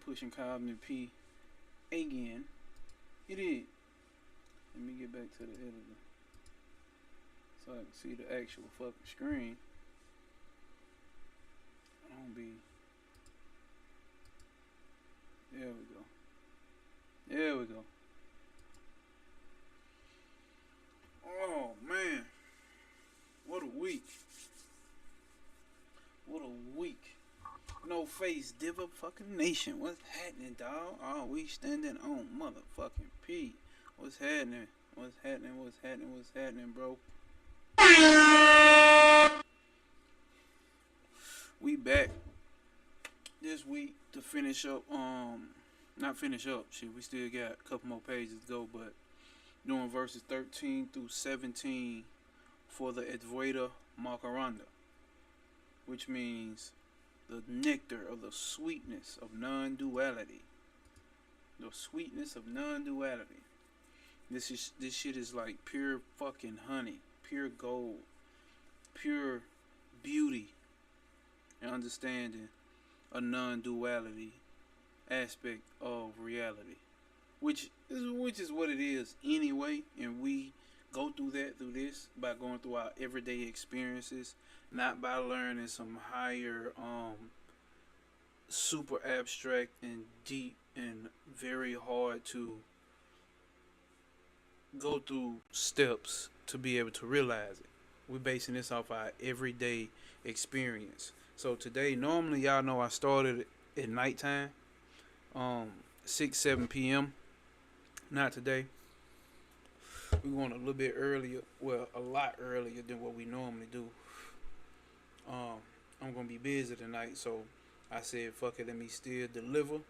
pushing carbon P again. It is. Let me get back to the editor so I can see the actual fucking screen. I don't be. There we go. There we go. Oh man. What a week. What a week. No face diva fucking nation. What's happening, dog? Oh, we standing on motherfucking P. What's happening? What's happening? What's happening? What's happening, bro? We back this week to finish up. Not finish up. Shit, we still got a couple more pages to go, but doing verses 13 through 17 for the Advaita Makaranda, which means the nectar of the sweetness of non-duality. The sweetness of non-duality. This shit is like pure fucking honey, pure gold, pure beauty, and understanding a non-duality aspect of reality, which is what it is anyway. And we go through this by going through our everyday experiences, not by learning some higher super abstract and deep and very hard to go through steps to be able to realize it. We're basing this off our everyday experience. So today, normally y'all know I started at nighttime, 6-7 p.m. Not today. We're going a little bit earlier, well, a lot earlier than what we normally do. I'm gonna be busy tonight, so I said, fuck it, let me still deliver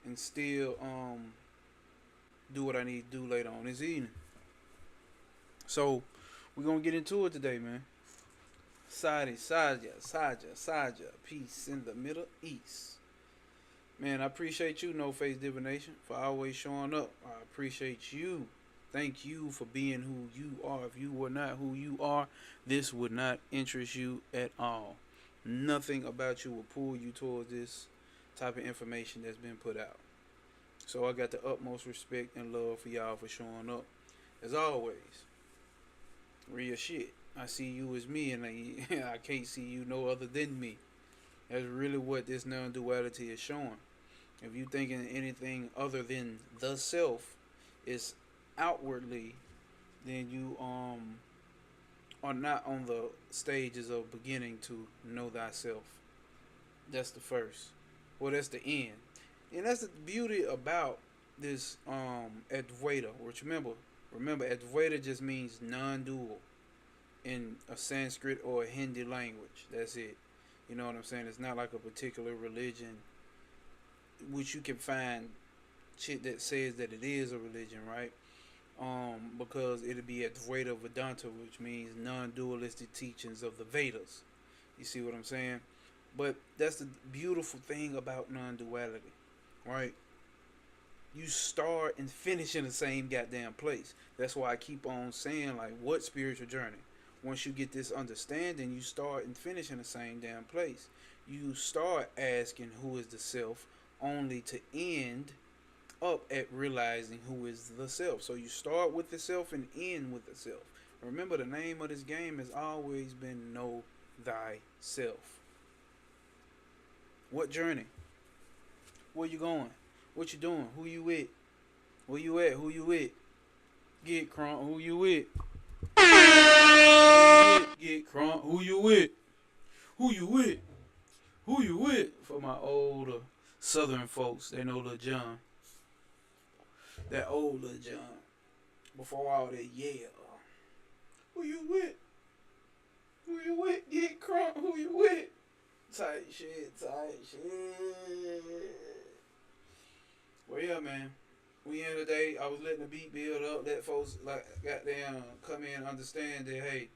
and still do what I need to do later on this evening. So we're gonna get into it today, man. Saja, peace in the Middle East. Man, I appreciate you, No Face Divination, for always showing up. I appreciate you. Thank you for being who you are. If you were not who you are, this would not interest you at all. Nothing about you will pull you towards this type of information that's been put out. So I got the utmost respect and love for y'all for showing up. As always, real shit. I see you as me, and I can't see you no other than me. That's really what this non-duality is showing. If you thinking anything other than the self is outwardly, then you are not on the stages of beginning to know thyself. That's the first. Well, that's the end. And that's the beauty about this Advaita, which remember Advaita just means non-dual in a Sanskrit or a Hindi language. That's it. You know what I'm saying? It's not like a particular religion, which you can find shit that says that it is a religion, right? Because it'll be Advaita Vedanta, which means non-dualistic teachings of the Vedas. You see what I'm saying? But that's the beautiful thing about non-duality, right? You start and finish in the same goddamn place. That's why I keep on saying, like, what spiritual journey? Once you get this understanding, you start and finish in the same damn place. You start asking who is the self, only to end up at realizing who is the self. So you start with the self and end with the self. Remember, the name of this game has always been Know Thyself. What journey? Where you going? What you doing? Who you with? Where you at? Who you with? Get crunk. Who you with? Get crunk. Who you with? Who you with? Who you with? For my older Southern folks, they know Lil John. That old Lil John. Before all that, yeah. Who you with? Who you with? Get crunk. Who you with? Tight shit. Well, yeah, man. We in today. I was letting the beat build up. Let folks like goddamn come in and understand that, hey,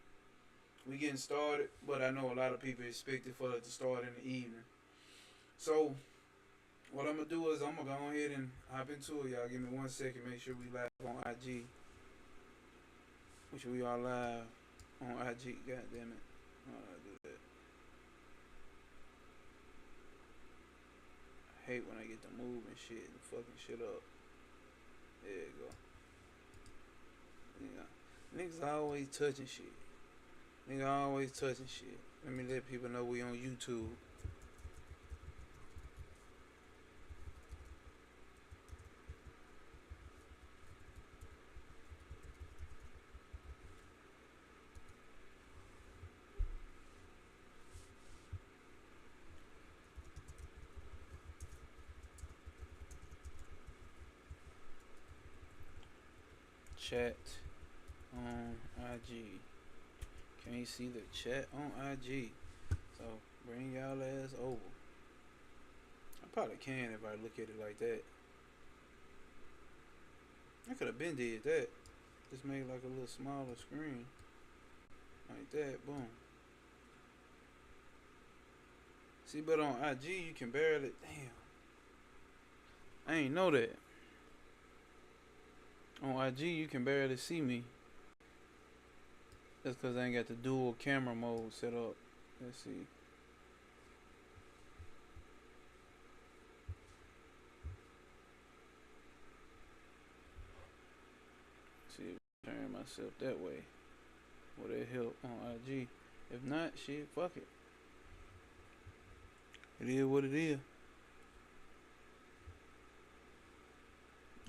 we getting started. But I know a lot of people expect it for it to start in the evening. So what I'm gonna do is I'm gonna go ahead and hop into it, y'all. Give me 1 second. Make sure we live on IG. Make sure we are live on IG. God damn it. How do I do that? hate when I get to move and shit and fucking shit up. There you go. Yeah. Niggas always touching shit. Nigga always touching shit. Let me let people know we on YouTube. Chat on IG. Can't see the chat on IG. So bring y'all ass over. I probably can if I look at it like that. I could have been did that. Just made like a little smaller screen. Like that, boom. See, but on IG you can barely, damn. I ain't know that. On IG you can barely see me. That's because I ain't got the dual camera mode set up. Let's see. See if I turn myself that way. Will that help on IG? If not, shit, fuck it. It is what it is.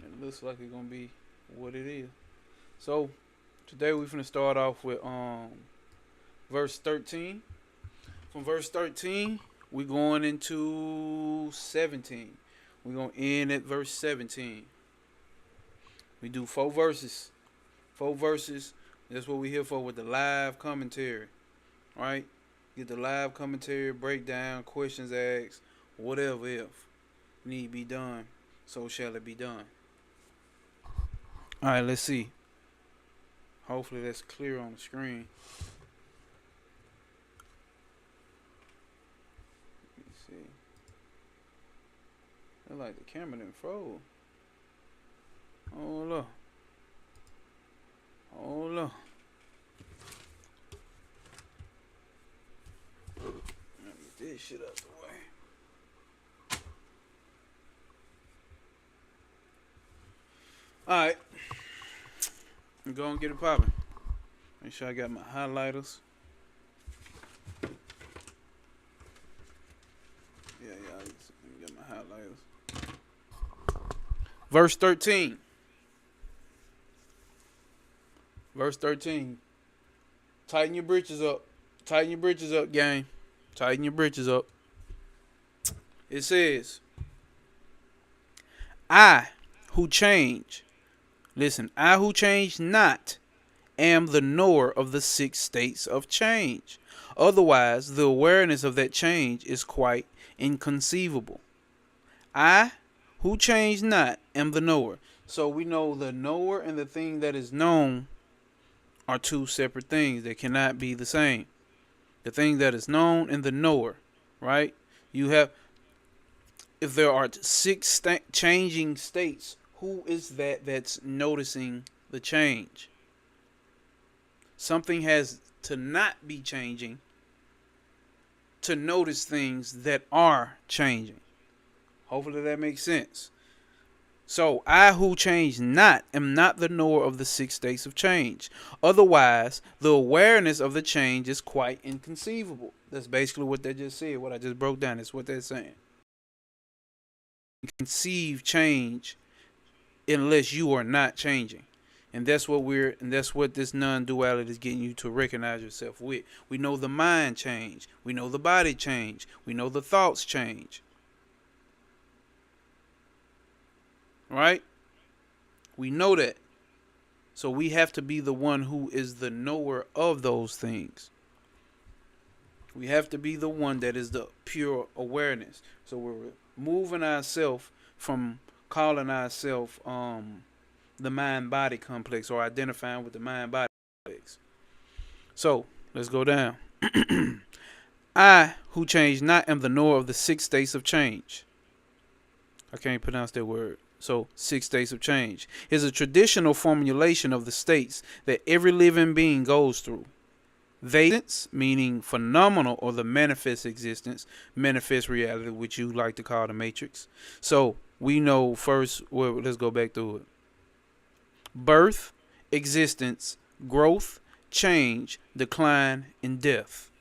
It looks like it's gonna be what it is. So today we're finna start off with verse 13. From verse 13, we're going into 17. We're gonna end at verse 17. We do 4 verses. 4 verses. That's what we're here for, with the live commentary. Right? Get the live commentary, breakdown, questions asked, whatever if need be done, so shall it be done. Alright, let's see. Hopefully that's clear on the screen. Let me see. Look like the camera didn't froze. Hold up. Hold up. Let me get this shit out the way. Alright. Go and get it popping. Make sure I got my highlighters. Yeah, let me get my highlighters. Verse 13. Verse 13. Tighten your britches up. Tighten your britches up, gang. Tighten your britches up. It says, I who change. Listen, I who change not am the knower of the 6 states of change. Otherwise, the awareness of that change is quite inconceivable. I who change not am the knower. So we know the knower and the thing that is known are 2 separate things. They cannot be the same. The thing that is known and the knower, right? You have, if there are 6 changing states, who is that that's noticing the change? Something has to not be changing to notice things that are changing. Hopefully that makes sense. So, I who change not am not the knower of the 6 states of change. Otherwise, the awareness of the change is quite inconceivable. That's basically what they just said. What I just broke down is what they're saying. Conceive change unless you are not changing. And that's what this non-duality is getting you to recognize yourself with. We know the mind change. We know the body change. We know the thoughts change. Right? We know that. So we have to be the one who is the knower of those things. We have to be the one that is the pure awareness. So we're moving ourselves from calling ourselves the mind-body complex, or identifying with the mind-body complex. So let's go down. I who change not am the knower of the 6 states of change. I can't pronounce that word. So 6 states of change is a traditional formulation of the states that every living being goes through. They, meaning phenomenal or the manifest existence, manifest reality, which you like to call the matrix. So we know first, well, let's go back through it. Birth, existence, growth, change, decline, and death.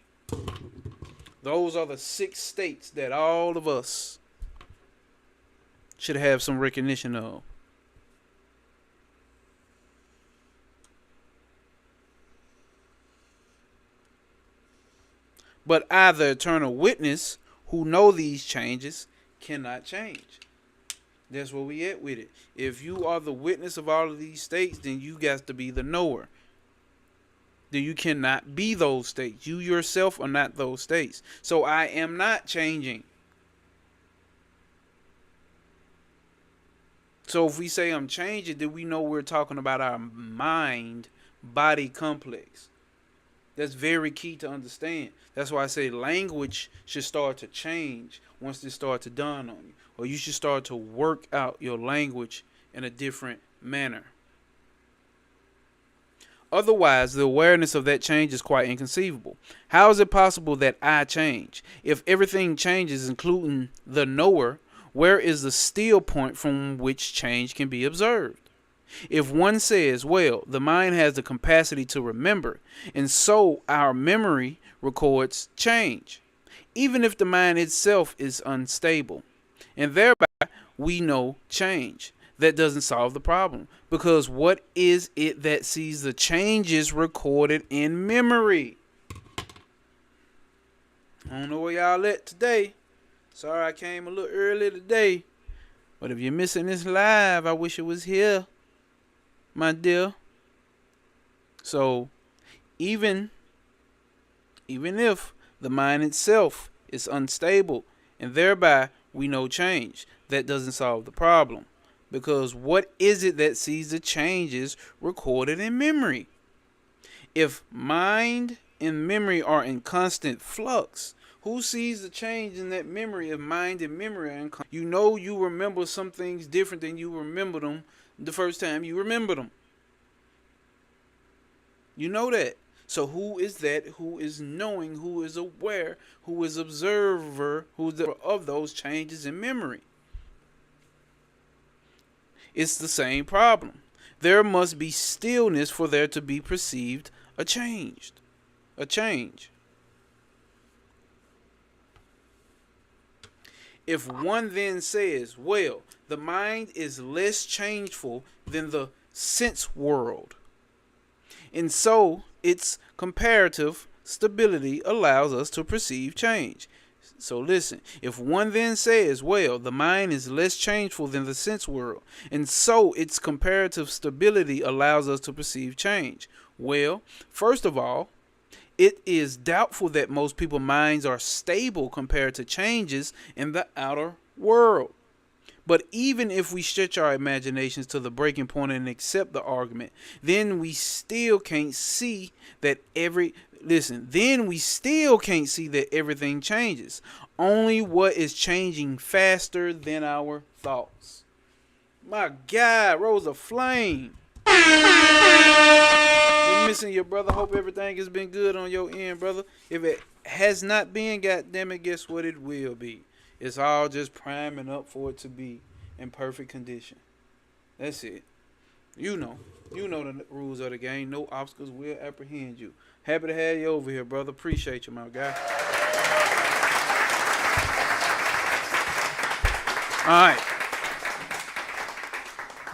Those are the 6 states that all of us should have some recognition of. But I, the eternal witness, who know these changes, cannot change. That's where we at with it. If you are the witness of all of these states, then you got to be the knower. Then you cannot be those states. You yourself are not those states. So I am not changing. So if we say I'm changing, then we know we're talking about our mind-body complex. That's very key to understand. That's why I say language should start to change once this starts to dawn on you. Or you should start to work out your language in a different manner. Otherwise, the awareness of that change is quite inconceivable. How is it possible that I change? If everything changes, including the knower, where is the still point from which change can be observed? If one says, well, the mind has the capacity to remember, and so our memory records change, even if the mind itself is unstable, and thereby we know change. That doesn't solve the problem, because what is it that sees the changes recorded in memory? I don't know where y'all at today. Sorry I came a little early today, but if you're missing this live, I wish it was here, my dear. So even if the mind itself is unstable and thereby we know change, that doesn't solve the problem. Because what is it that sees the changes recorded in memory? If mind and memory are in constant flux, who sees the change in that memory if mind and memory are in constant? You know you remember some things different than you remember them the first time you remember them. You know that. So who is that? Who is knowing? Who is aware? Who is observer? Who's the of those changes in memory? It's the same problem. There must be stillness for there to be perceived a change. If one then says, well, the mind is less changeful than the sense world, and so its comparative stability allows us to perceive change. So listen, if one then says, well, the mind is less changeful than the sense world, and so its comparative stability allows us to perceive change. Well, first of all, it is doubtful that most people's minds are stable compared to changes in the outer world. But even if we stretch our imaginations to the breaking point and accept the argument, then we still can't see that everything changes. Only what is changing faster than our thoughts. My God, Rose of Flame. Been missing you, brother. Hope everything has been good on your end, brother. If it has not been, goddammit, guess what it will be? It's all just priming up for it to be in perfect condition. That's it. You know the rules of the game. No obstacles will apprehend you. Happy to have you over here, brother. Appreciate you, my guy. All right.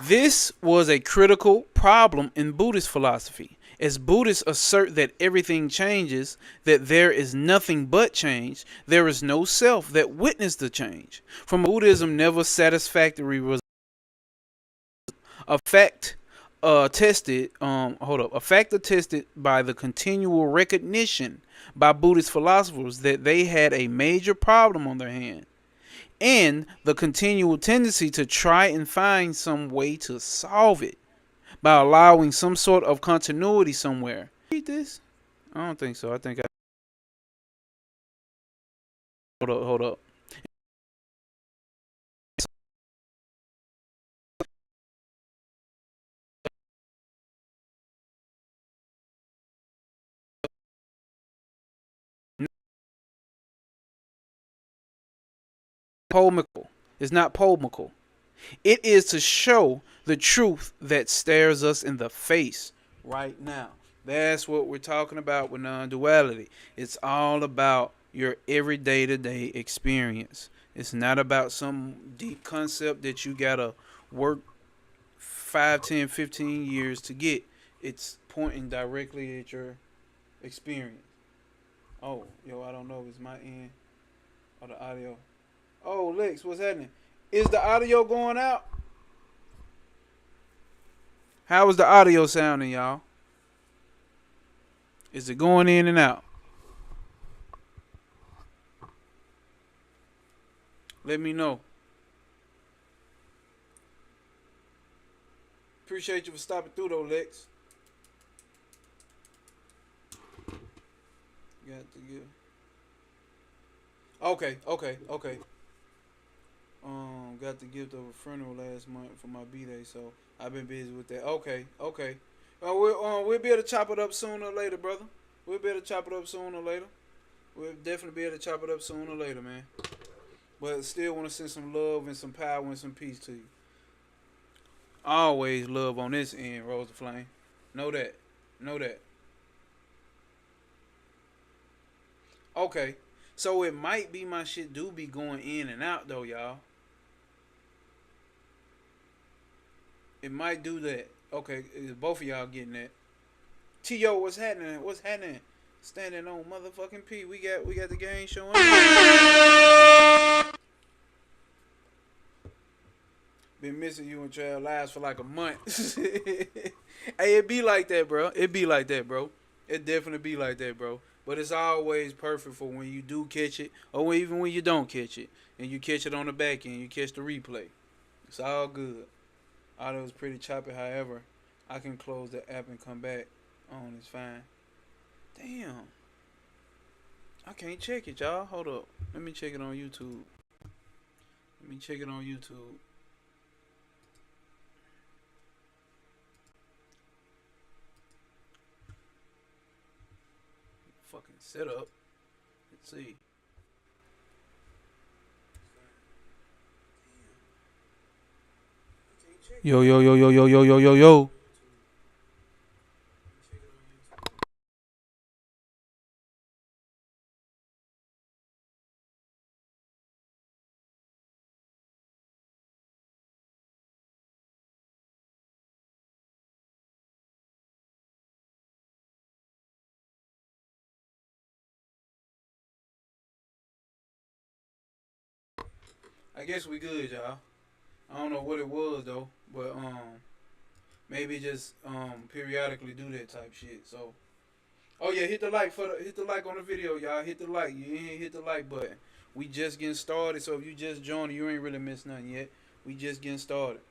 This was a critical problem in Buddhist philosophy. As Buddhists assert that everything changes, that there is nothing but change, there is no self that witnessed the change. From Buddhism, never satisfactory was a fact attested by the continual recognition by Buddhist philosophers that they had a major problem on their hand, and the continual tendency to try and find some way to solve it by allowing some sort of continuity somewhere. Read this? I don't think so. I think I hold up. polemical. It's not polemical. It is to show the truth that stares us in the face right now. That's what we're talking about with non-duality. It's all about your everyday to day experience. It's not about some deep concept that you gotta work 5, 10, 15 years to get. It's pointing directly at your experience. Oh, yo, I don't know if it's my end or the audio. Oh, Lex, what's happening? Is the audio going out? How is the audio sounding, y'all? Is it going in and out? Let me know. Appreciate you for stopping through though, Lex. Got to give. Okay. Got the gift of a funeral last month for my B-Day, so I've been busy with that. Okay. We'll be able to chop it up sooner or later, brother. We'll be able to chop it up sooner or later. We'll definitely be able to chop it up sooner or later, man. But still want to send some love and some power and some peace to you. Always love on this end, Rose the Flame. Know that. Okay. So it might be my shit do be going in and out though, y'all. It might do that. Okay, both of y'all getting that. T.O., what's happening? Standing on motherfucking P. We got the game showing. Been missing you and Trail Lives for like a month. Hey, it be like that, bro. It definitely be like that, bro. But it's always perfect for when you do catch it, or even when you don't catch it, and you catch it on the back end, you catch the replay. It's all good. Audio is pretty choppy, however, I can close the app and come back on. It's fine. Damn. I can't check it, y'all. Hold up. Let me check it on YouTube. Fucking setup. Let's see. Yo. I guess we good, y'all. I don't know what it was though, but maybe just periodically do that type shit. So, oh yeah, hit the like on the video, y'all. Hit the like. You ain't hit the like button. We just getting started, so if you just joined, you ain't really missed nothing yet. We just getting started.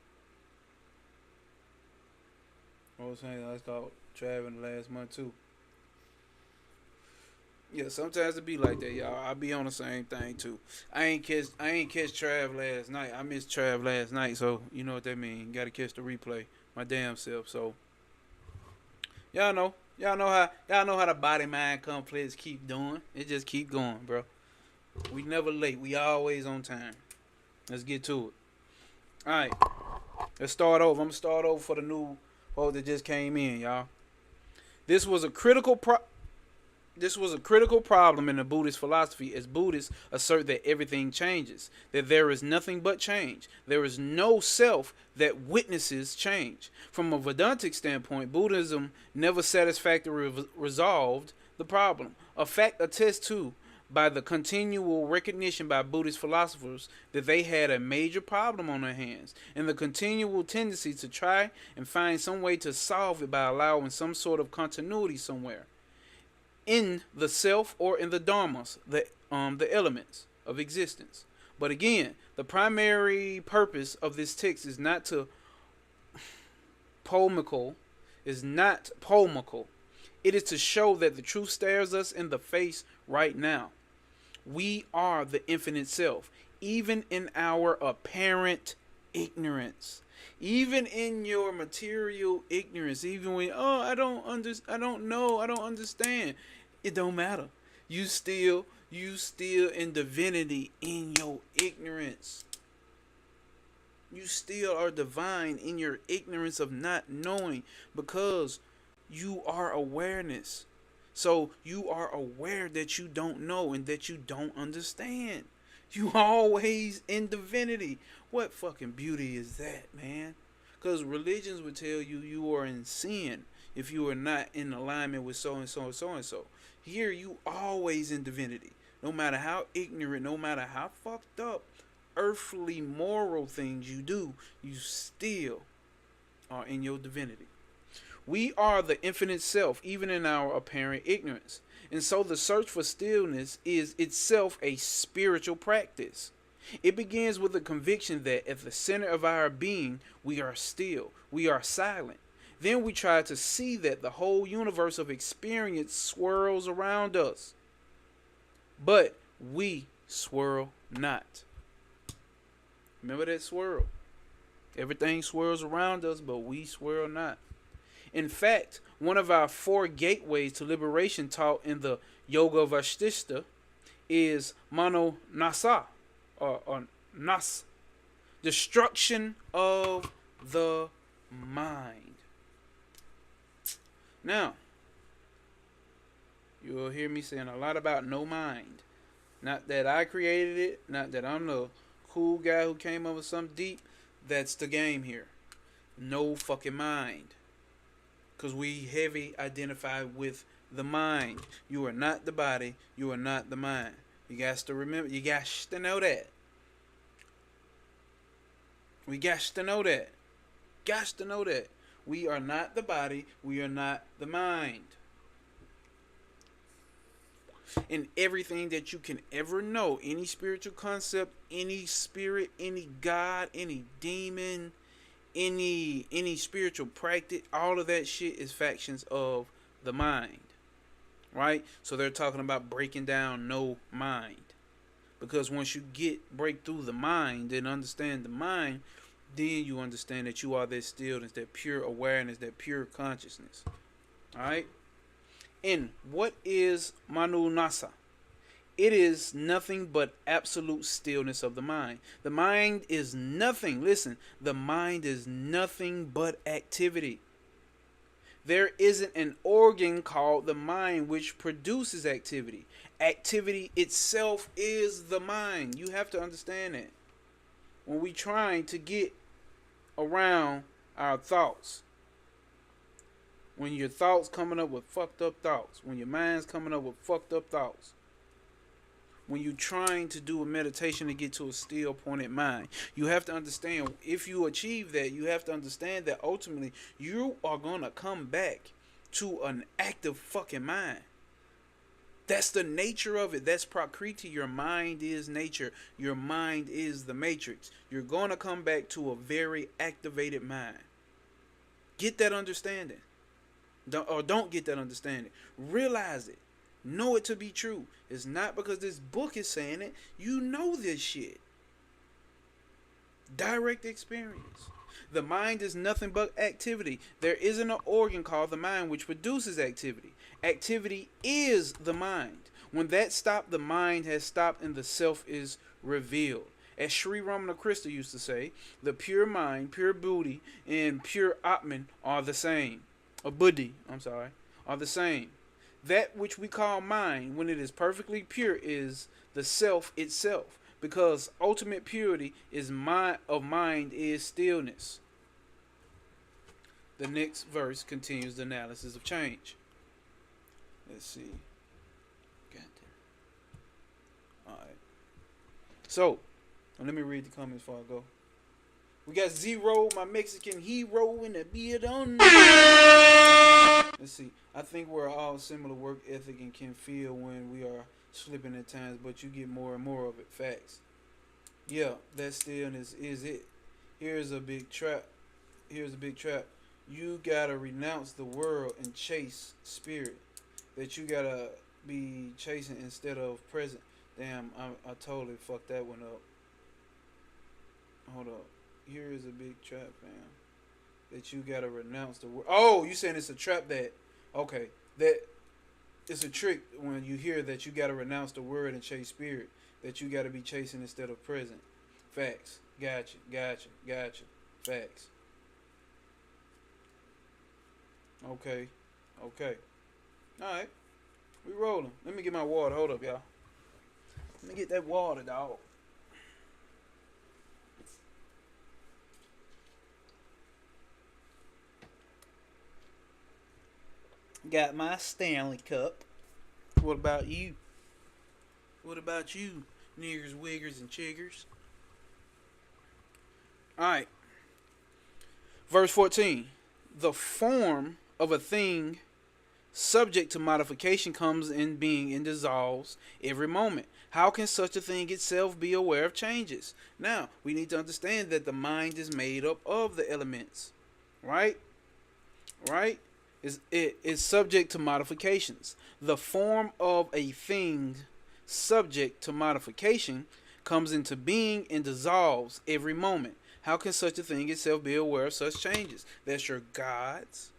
What was saying? I called traveling last month too. Yeah, sometimes it be like that, y'all. I be on the same thing too. I ain't catch Trav last night. I missed Trav last night, so you know what that mean. Got to catch the replay, my damn self. So y'all know how the body mind complex keep doing. It just keep going, bro. We never late. We always on time. Let's get to it. All right, let's start over. I'm gonna start over for the new folks that just came in, y'all. This was a critical problem in the Buddhist philosophy, as Buddhists assert that everything changes, that there is nothing but change. There is no self that witnesses change. From a Vedantic standpoint, Buddhism never satisfactorily resolved the problem, a fact attested to by the continual recognition by Buddhist philosophers that they had a major problem on their hands, and the continual tendency to try and find some way to solve it by allowing some sort of continuity somewhere in the self or in the dharmas, the elements of existence. But again, the primary purpose of this text is not polemical. It is to show that the truth stares us in the face right now. We are the infinite self, even in our apparent ignorance. Even in your material ignorance, even when I don't know, I don't understand. It don't matter. You still You still in divinity in your ignorance. You still are divine in your ignorance of not knowing, because you are awareness. So you are aware that you don't know and that you don't understand. You always in divinity. What fucking beauty is that, man? Because religions would tell you you are in sin if you are not in alignment with so and so and so and so. Here you always in divinity. No matter how ignorant, no matter how fucked up earthly moral things you do, you still are in your divinity. We are the infinite self, even in our apparent ignorance. And so the search for stillness is itself a spiritual practice. It begins with the conviction that at the center of our being, we are still, we are silent. Then we try to see that the whole universe of experience swirls around us. But we swirl not. Remember that swirl. Everything swirls around us, but we swirl not. In fact, one of our 4 gateways to liberation taught in the Yoga Vasishtha is mano nasa, or nas, destruction of the mind. Now, you will hear me saying a lot about no mind. Not that I created it, not that I'm the cool guy who came up with something deep. That's the game here. No fucking mind. Because we heavy identify with the mind. You are not the body. You are not the mind. You got to remember. You got to know that. We got to know that. Got to know that. We are not the body. We are not the mind. And everything that you can ever know, any spiritual concept, any spirit, any God, any demon, any spiritual practice, all of that shit is factions of the mind, right? So they're talking about breaking down no mind, because once you break through the mind and understand the mind, then you understand that you are that stillness, that pure awareness, that pure consciousness. All right. And what is Manu Nasa? It is nothing but absolute stillness of the mind. The mind is nothing. Listen, the mind is nothing but activity. There isn't an organ called the mind which produces activity. Activity itself is the mind. You have to understand that. When we trying to get around our thoughts, when your thoughts coming up with fucked up thoughts, when your mind's coming up with fucked up thoughts, when you're trying to do a meditation to get to a still pointed mind, you have to understand, if you achieve that, you have to understand that ultimately you are going to come back to an active fucking mind. That's the nature of it. That's Prakriti. Your mind is nature. Your mind is the matrix. You're going to come back to a very activated mind. Get that understanding. Don't get that understanding. Realize it. Know it to be true. It's not because this book is saying it. You know this shit. Direct experience. The mind is nothing but activity. There isn't an organ called the mind which produces activity. Activity is the mind. When that stops, the mind has stopped and the self is revealed. As Sri Ramana Krishna used to say, the pure mind, pure buddhi, and pure Atman are the same. Buddhi, are the same. That which we call mind, when it is perfectly pure, is the self itself. Because ultimate purity is mind is stillness. The next verse continues the analysis of change. Let's see. Got there. Alright. So, let me read the comments before I go. We got Zero, my Mexican hero, in the beard on. Let's see. I think we're all similar work ethic and can feel when we are slipping at times, but you get more and more of it. Facts. Yeah, that stillness is it. Here's a big trap. You gotta renounce the world and chase spirit. That you gotta be chasing instead of present. Damn, I totally fucked that one up. Hold up. Here is a big trap, fam. That you gotta renounce the world. Oh, you saying it's a trap that, okay, that it's a trick when you hear that you got to renounce the word and chase spirit. That you got to be chasing instead of present. Facts. Gotcha. Facts. Okay. Alright. We rolling. Let me get my water. Hold up, y'all. Let me get that water, dog. Got my Stanley cup. What about you? Niggers, wiggers, and chiggers? Alright. Verse 14. The form of a thing subject to modification comes in being and dissolves every moment. How can such a thing itself be aware of changes? Now, we need to understand that the mind is made up of the elements. Right? It is subject to modifications. The form of a thing subject to modification comes into being and dissolves every moment. How can such a thing itself be aware of such changes? That's your gods,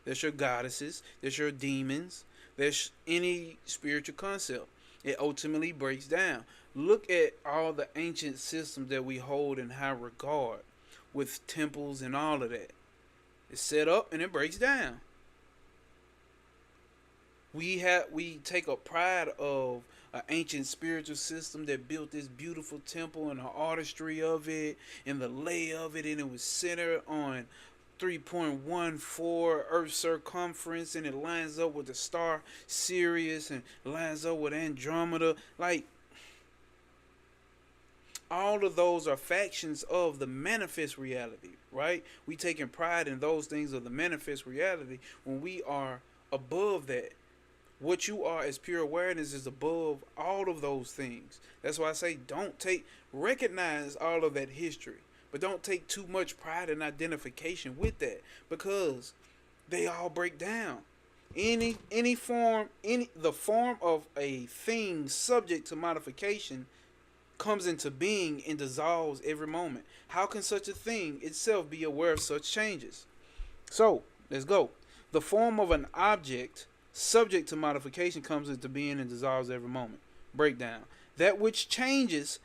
that's your goddesses, that's your demons, that's any spiritual concept. It ultimately breaks down. Look at all the ancient systems that we hold in high regard with temples and all of that. It's set up and it breaks down. We take a pride of an ancient spiritual system that built this beautiful temple and the artistry of it and the lay of it, and it was centered on 3.14 Earth circumference, and it lines up with the star Sirius and lines up with Andromeda. Like, all of those are factions of the manifest reality, right? We taking pride in those things of the manifest reality when we are above that. What you are as pure awareness is above all of those things. That's why I say recognize all of that history, but don't take too much pride and identification with that, because they all break down. The form of a thing subject to modification comes into being and dissolves every moment. How can such a thing itself be aware of such changes? So, let's go. The form of an object subject to modification comes into being and dissolves every moment. Breakdown. That which changes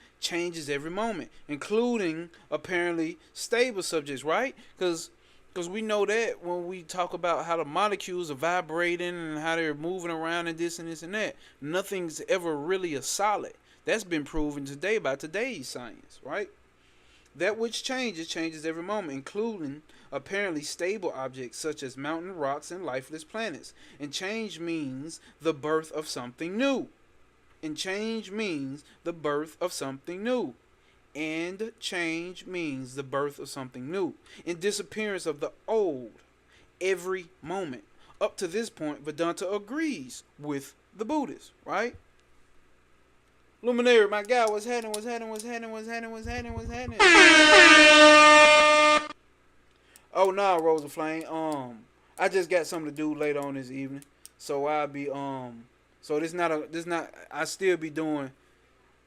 every moment, including apparently stable subjects, right? Because we know that when we talk about how the molecules are vibrating and how they're moving around and this and this and that, nothing's ever really a solid. That's been proven today by today's science, right? That which changes every moment, including apparently stable objects such as mountain rocks and lifeless planets. And change means the birth of something new. And change means the birth of something new. And change means the birth of something new. And disappearance of the old every moment. Up to this point, Vedanta agrees with the Buddhists, right? Luminary, my guy, what's happening? Oh nah, Rosa Flame. I just got something to do later on this evening, so I'll be so I still be doing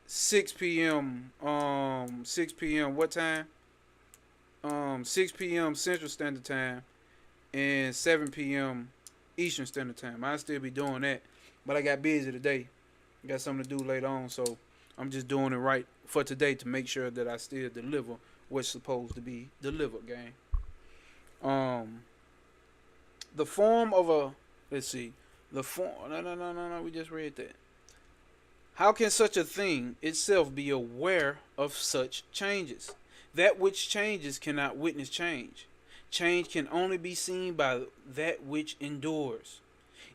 6 p.m. 6 p.m. what time? 6 p.m. Central Standard Time and 7 p.m. Eastern Standard Time. I still be doing that, but I got busy today. Got something to do later on, so I'm just doing it right for today to make sure that I still deliver what's supposed to be delivered, gang. The form of a no, we just read that. How can such a thing itself be aware of such changes? That which changes cannot witness change. Change can only be seen by that which endures.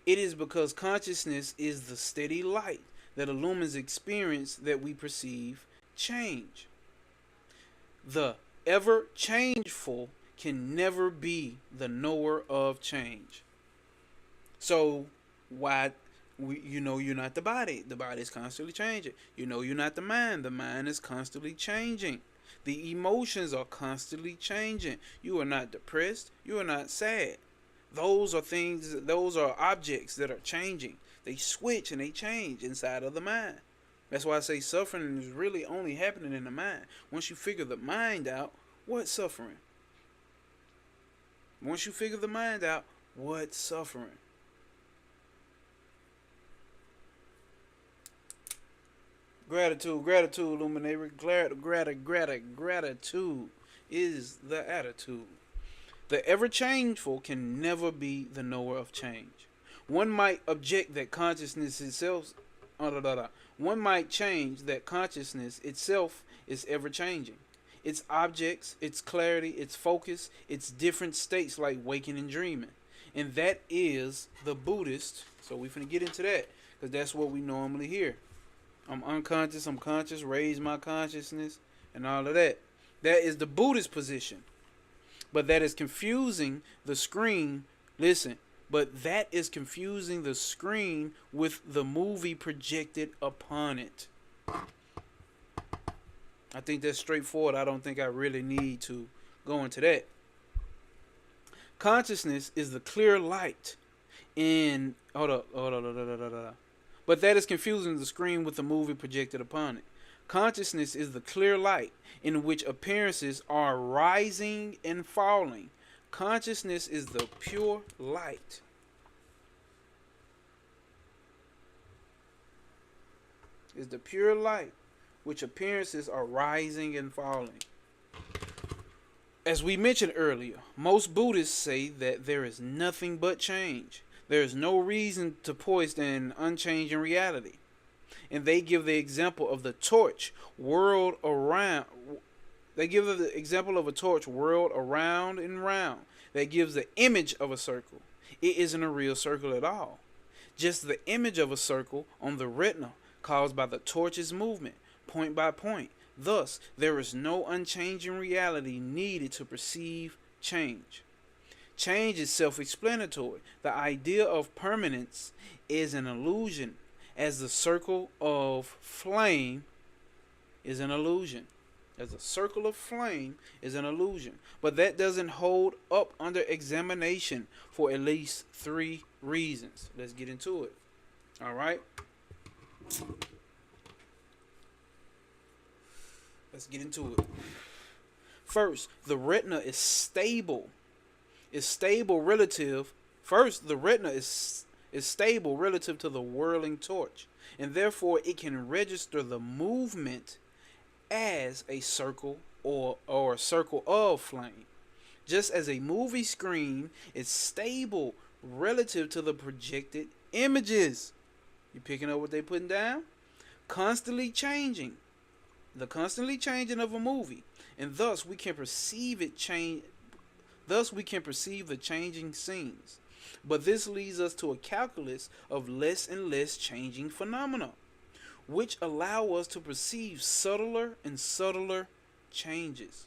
It is because consciousness is the steady light that illumines experience that we perceive change. The ever changeful can never be the knower of change. So why you're not the body. The body is constantly changing. You're not the mind. The mind is constantly changing. The emotions are constantly changing. You are not depressed. You are not sad. Those are objects that are changing. They switch and they change inside of the mind. That's why I say suffering is really only happening in the mind. Once you figure the mind out, what's suffering? Once you figure the mind out, what's suffering? Gratitude, gratitude, illuminator. Gratitude is the attitude. The ever changeful can never be the knower of change. One might object that consciousness itself. One might change that consciousness itself is ever changing. Its objects, its clarity, its focus, its different states like waking and dreaming. And that is the Buddhist. So we finna get into that because that's what we normally hear. I'm unconscious, I'm conscious, raise my consciousness, and all of that. That is the Buddhist position. But that is confusing the screen. Listen, but that is confusing the screen with the movie projected upon it. I think that's straightforward. I don't think I really need to go into that. Consciousness is the clear light in. Hold up. But that is confusing the screen with the movie projected upon it. Consciousness is the clear light in which appearances are rising and falling. Consciousness is the pure light. Is the pure light which appearances are rising and falling. As we mentioned earlier, most Buddhists say that there is nothing but change. There is no reason to poise an unchanging reality. And they give the example of the torch whirled around. They give the example of a torch whirled around and round. That gives the image of a circle. It isn't a real circle at all. Just the image of a circle on the retina caused by the torch's movement, point by point. Thus, there is no unchanging reality needed to perceive change. Change is self-explanatory. The idea of permanence is an illusion, as the circle of flame is an illusion. As a circle of flame is an illusion. But that doesn't hold up under examination for at least 3 reasons. Let's get into it. All right. Let's get into it. First, the retina is stable. Is stable relative. First, the retina is stable relative to the whirling torch, and therefore it can register the movement as a circle or a circle of flame. Just as a movie screen is stable relative to the projected images. You picking up what they putting down? Constantly changing. The constantly changing of a movie, and thus we can perceive it change. Thus we can perceive the changing scenes. But this leads us to a calculus of less and less changing phenomena, which allow us to perceive subtler and subtler changes.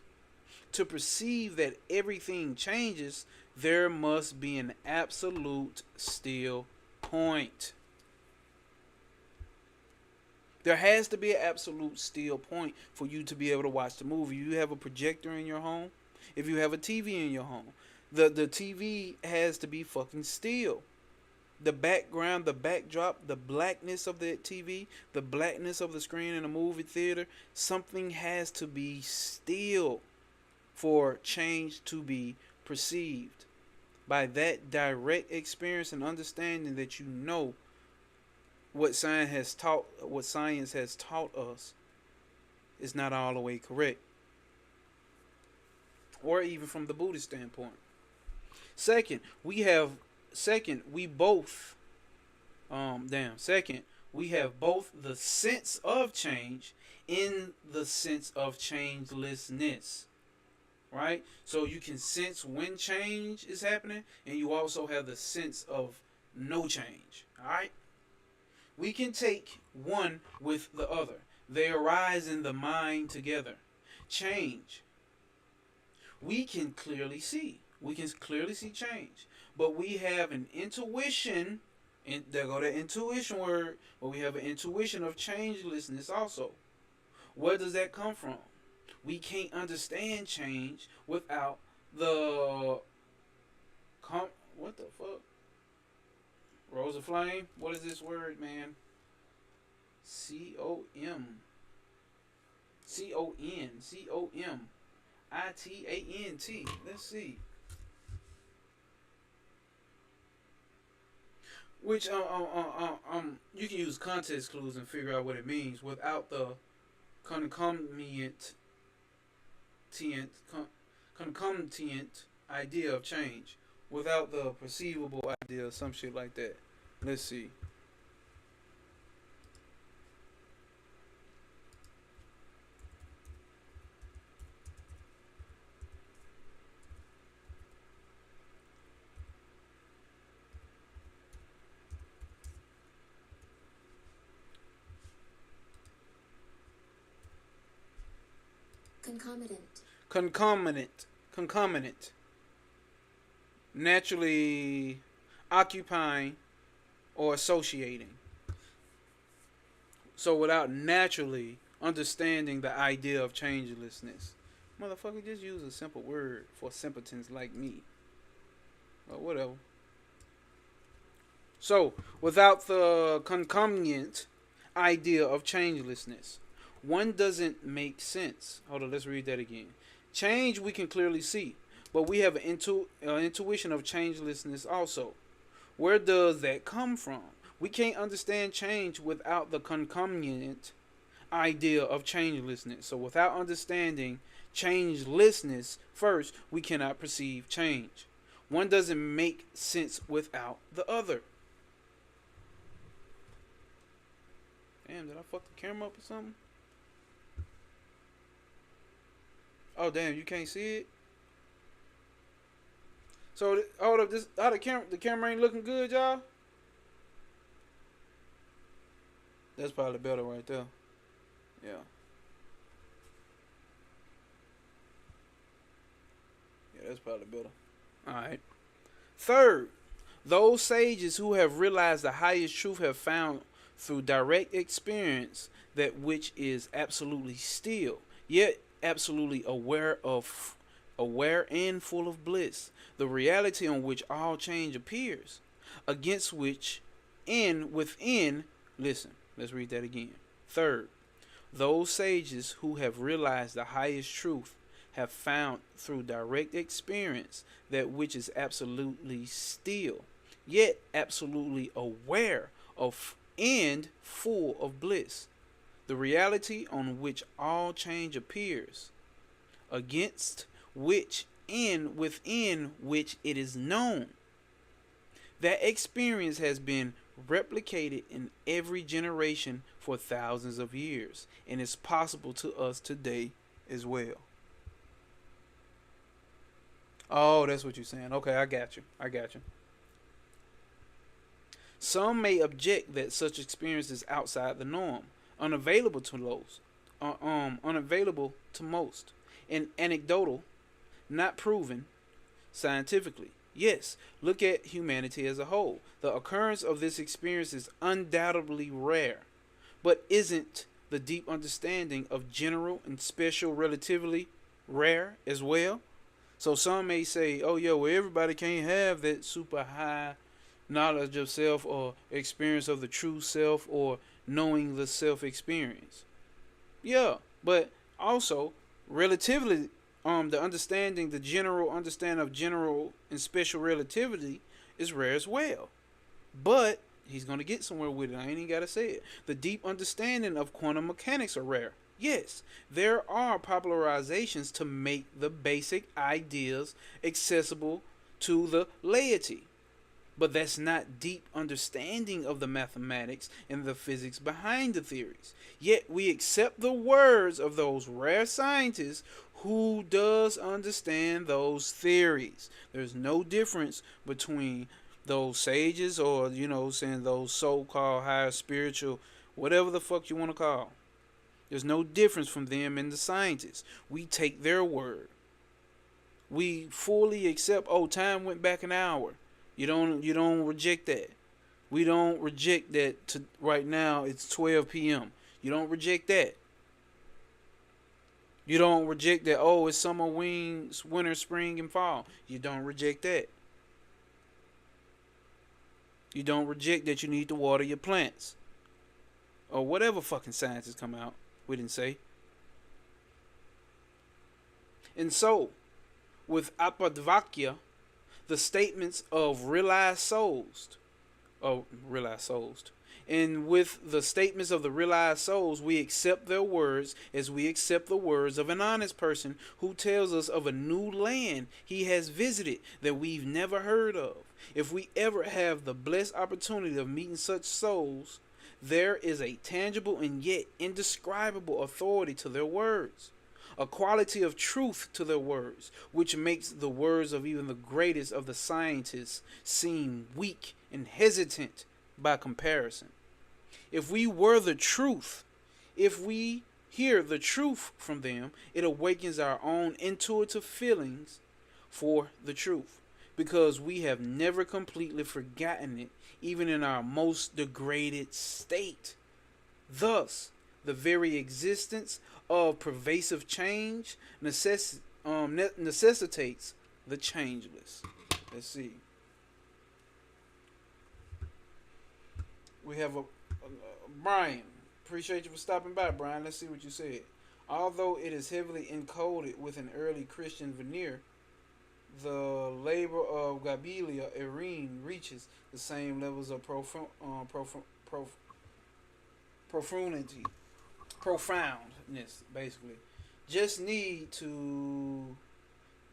To perceive that everything changes, there must be an absolute still point. There has to be an absolute still point for you to be able to watch the movie. You have a projector in your home. If you have a TV in your home, the TV has to be fucking still. The background, the backdrop, the blackness of the TV, the blackness of the screen in a movie theater, something has to be still for change to be perceived. By that direct experience and understanding that you know what science has taught us is not all the way correct. Or even from the Buddhist standpoint. Second, we have both the sense of change in the sense of changelessness. Right? So you can sense when change is happening, and you also have the sense of no change. Alright? We can take one with the other. They arise in the mind together. Change. We can clearly see. We can clearly see change. But we have an intuition, and there go that intuition word, but we have an intuition of changelessness also. Where does that come from? We can't understand change without the what the fuck? Rose of Flame? What is this word, man? C-O-M. C-O-N. C-O-M. I-T-A-N-T. Let's see. Which you can use context clues and figure out what it means without the concomitant concomitant idea of change, without the perceivable idea of some shit like that. Let's see. Concomitant. Concomitant. Naturally occupying or associating. So without naturally understanding the idea of changelessness. Motherfucker, just use a simple word for simpletons like me. Or whatever. So, without the concomitant idea of changelessness, one doesn't make sense. Hold on, let's read that again. Change we can clearly see, but we have an intuition of changelessness also. Where does that come from? We can't understand change without the concomitant idea of changelessness. So without understanding changelessness first, we cannot perceive change. One doesn't make sense without the other. Damn, did I fuck the camera up or something? Oh damn, you can't see it. So hold up, this how the camera ain't looking good, y'all. That's probably better right there. Yeah. Yeah, that's probably better. All right. Third, those sages who have realized the highest truth have found through direct experience that which is absolutely still, yet absolutely aware and full of bliss, the reality on which all change appears, against which within, listen, let's read that again. Third, those sages who have realized the highest truth have found through direct experience that which is absolutely still, yet absolutely aware of and full of bliss, the reality on which all change appears, against which and within which it is known. That experience has been replicated in every generation for thousands of years and is possible to us today as well. Oh, that's what you're saying. Okay, I got you. Some may object that such experience is outside the norm, unavailable to unavailable to most, and anecdotal, not proven scientifically. Yes, look at humanity as a whole. The occurrence of this experience is undoubtedly rare, but isn't the deep understanding of general and special relatively rare as well? So some may say, oh yeah, well everybody can't have that super high knowledge of self or experience of the true self or knowing the self experience. Yeah, but also relatively, the general understanding of general and special relativity is rare as well. But he's gonna get somewhere with it. I ain't even gotta say it. The deep understanding of quantum mechanics are rare. Yes, there are popularizations to make the basic ideas accessible to the laity. But that's not deep understanding of the mathematics and the physics behind the theories. Yet we accept the words of those rare scientists who does understand those theories. There's no difference between those sages or, saying those so-called higher spiritual, whatever the fuck you want to call. There's no difference from them and the scientists. We take their word. We fully accept, time went back an hour. You don't reject that. We don't reject that to right now it's 12 p.m. You don't reject that. You don't reject that, it's summer, winter, spring, and fall. You don't reject that. You don't reject that you need to water your plants. Or whatever fucking scientists come out. We didn't say. And so, with advaitia, the statements of realized souls, Oh, realized souls. And with the statements of the realized souls, we accept their words as we accept the words of an honest person who tells us of a new land he has visited that we've never heard of. If we ever have the blessed opportunity of meeting such souls, there is a tangible and yet indescribable authority to their words, a quality of truth to their words, which makes the words of even the greatest of the scientists seem weak and hesitant by comparison. If we were the truth, if we hear the truth from them, it awakens our own intuitive feelings for the truth, because we have never completely forgotten it, even in our most degraded state. Thus, the very existence of pervasive change necessitates the changeless. Let's see. We have a Brian. Appreciate you for stopping by, Brian. Let's see what you said. Although it is heavily encoded with an early Christian veneer, the labor of Gabelia Irene reaches the same levels of profoundness, basically. Just need to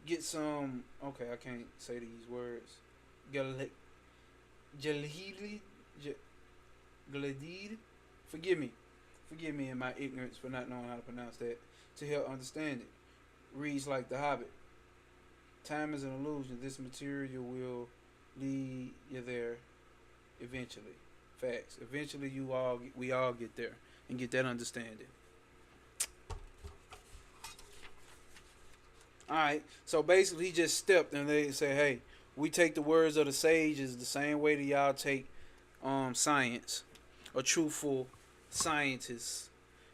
get some. Okay, I can't say these words. Galahili. Gladid, forgive me in my ignorance for not knowing how to pronounce that, to help understand it. Reads like The Hobbit. Time is an illusion. This material will lead you there eventually. Facts. Eventually we all get there and get that understanding. Alright, so basically he just stepped and they say, hey, we take the words of the sages the same way that y'all take science. A truthful scientist.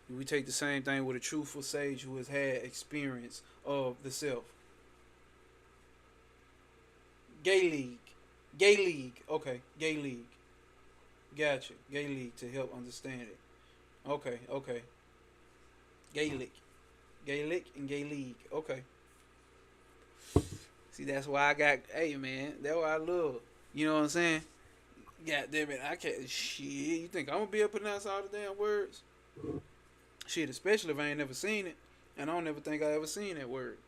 We take the same thing with a truthful sage who has had experience of the self. Gay League. Okay, Gay League. Gotcha. Gay League to help understand it. Okay. Gaelic and Gay League. Okay. See, that's why I got, hey man, that's why I love. You know what I'm saying? God damn it, I can't. Shit, you think I'm gonna be able to pronounce all the damn words? Shit, especially if I ain't never seen it. And I don't ever think I ever seen that word.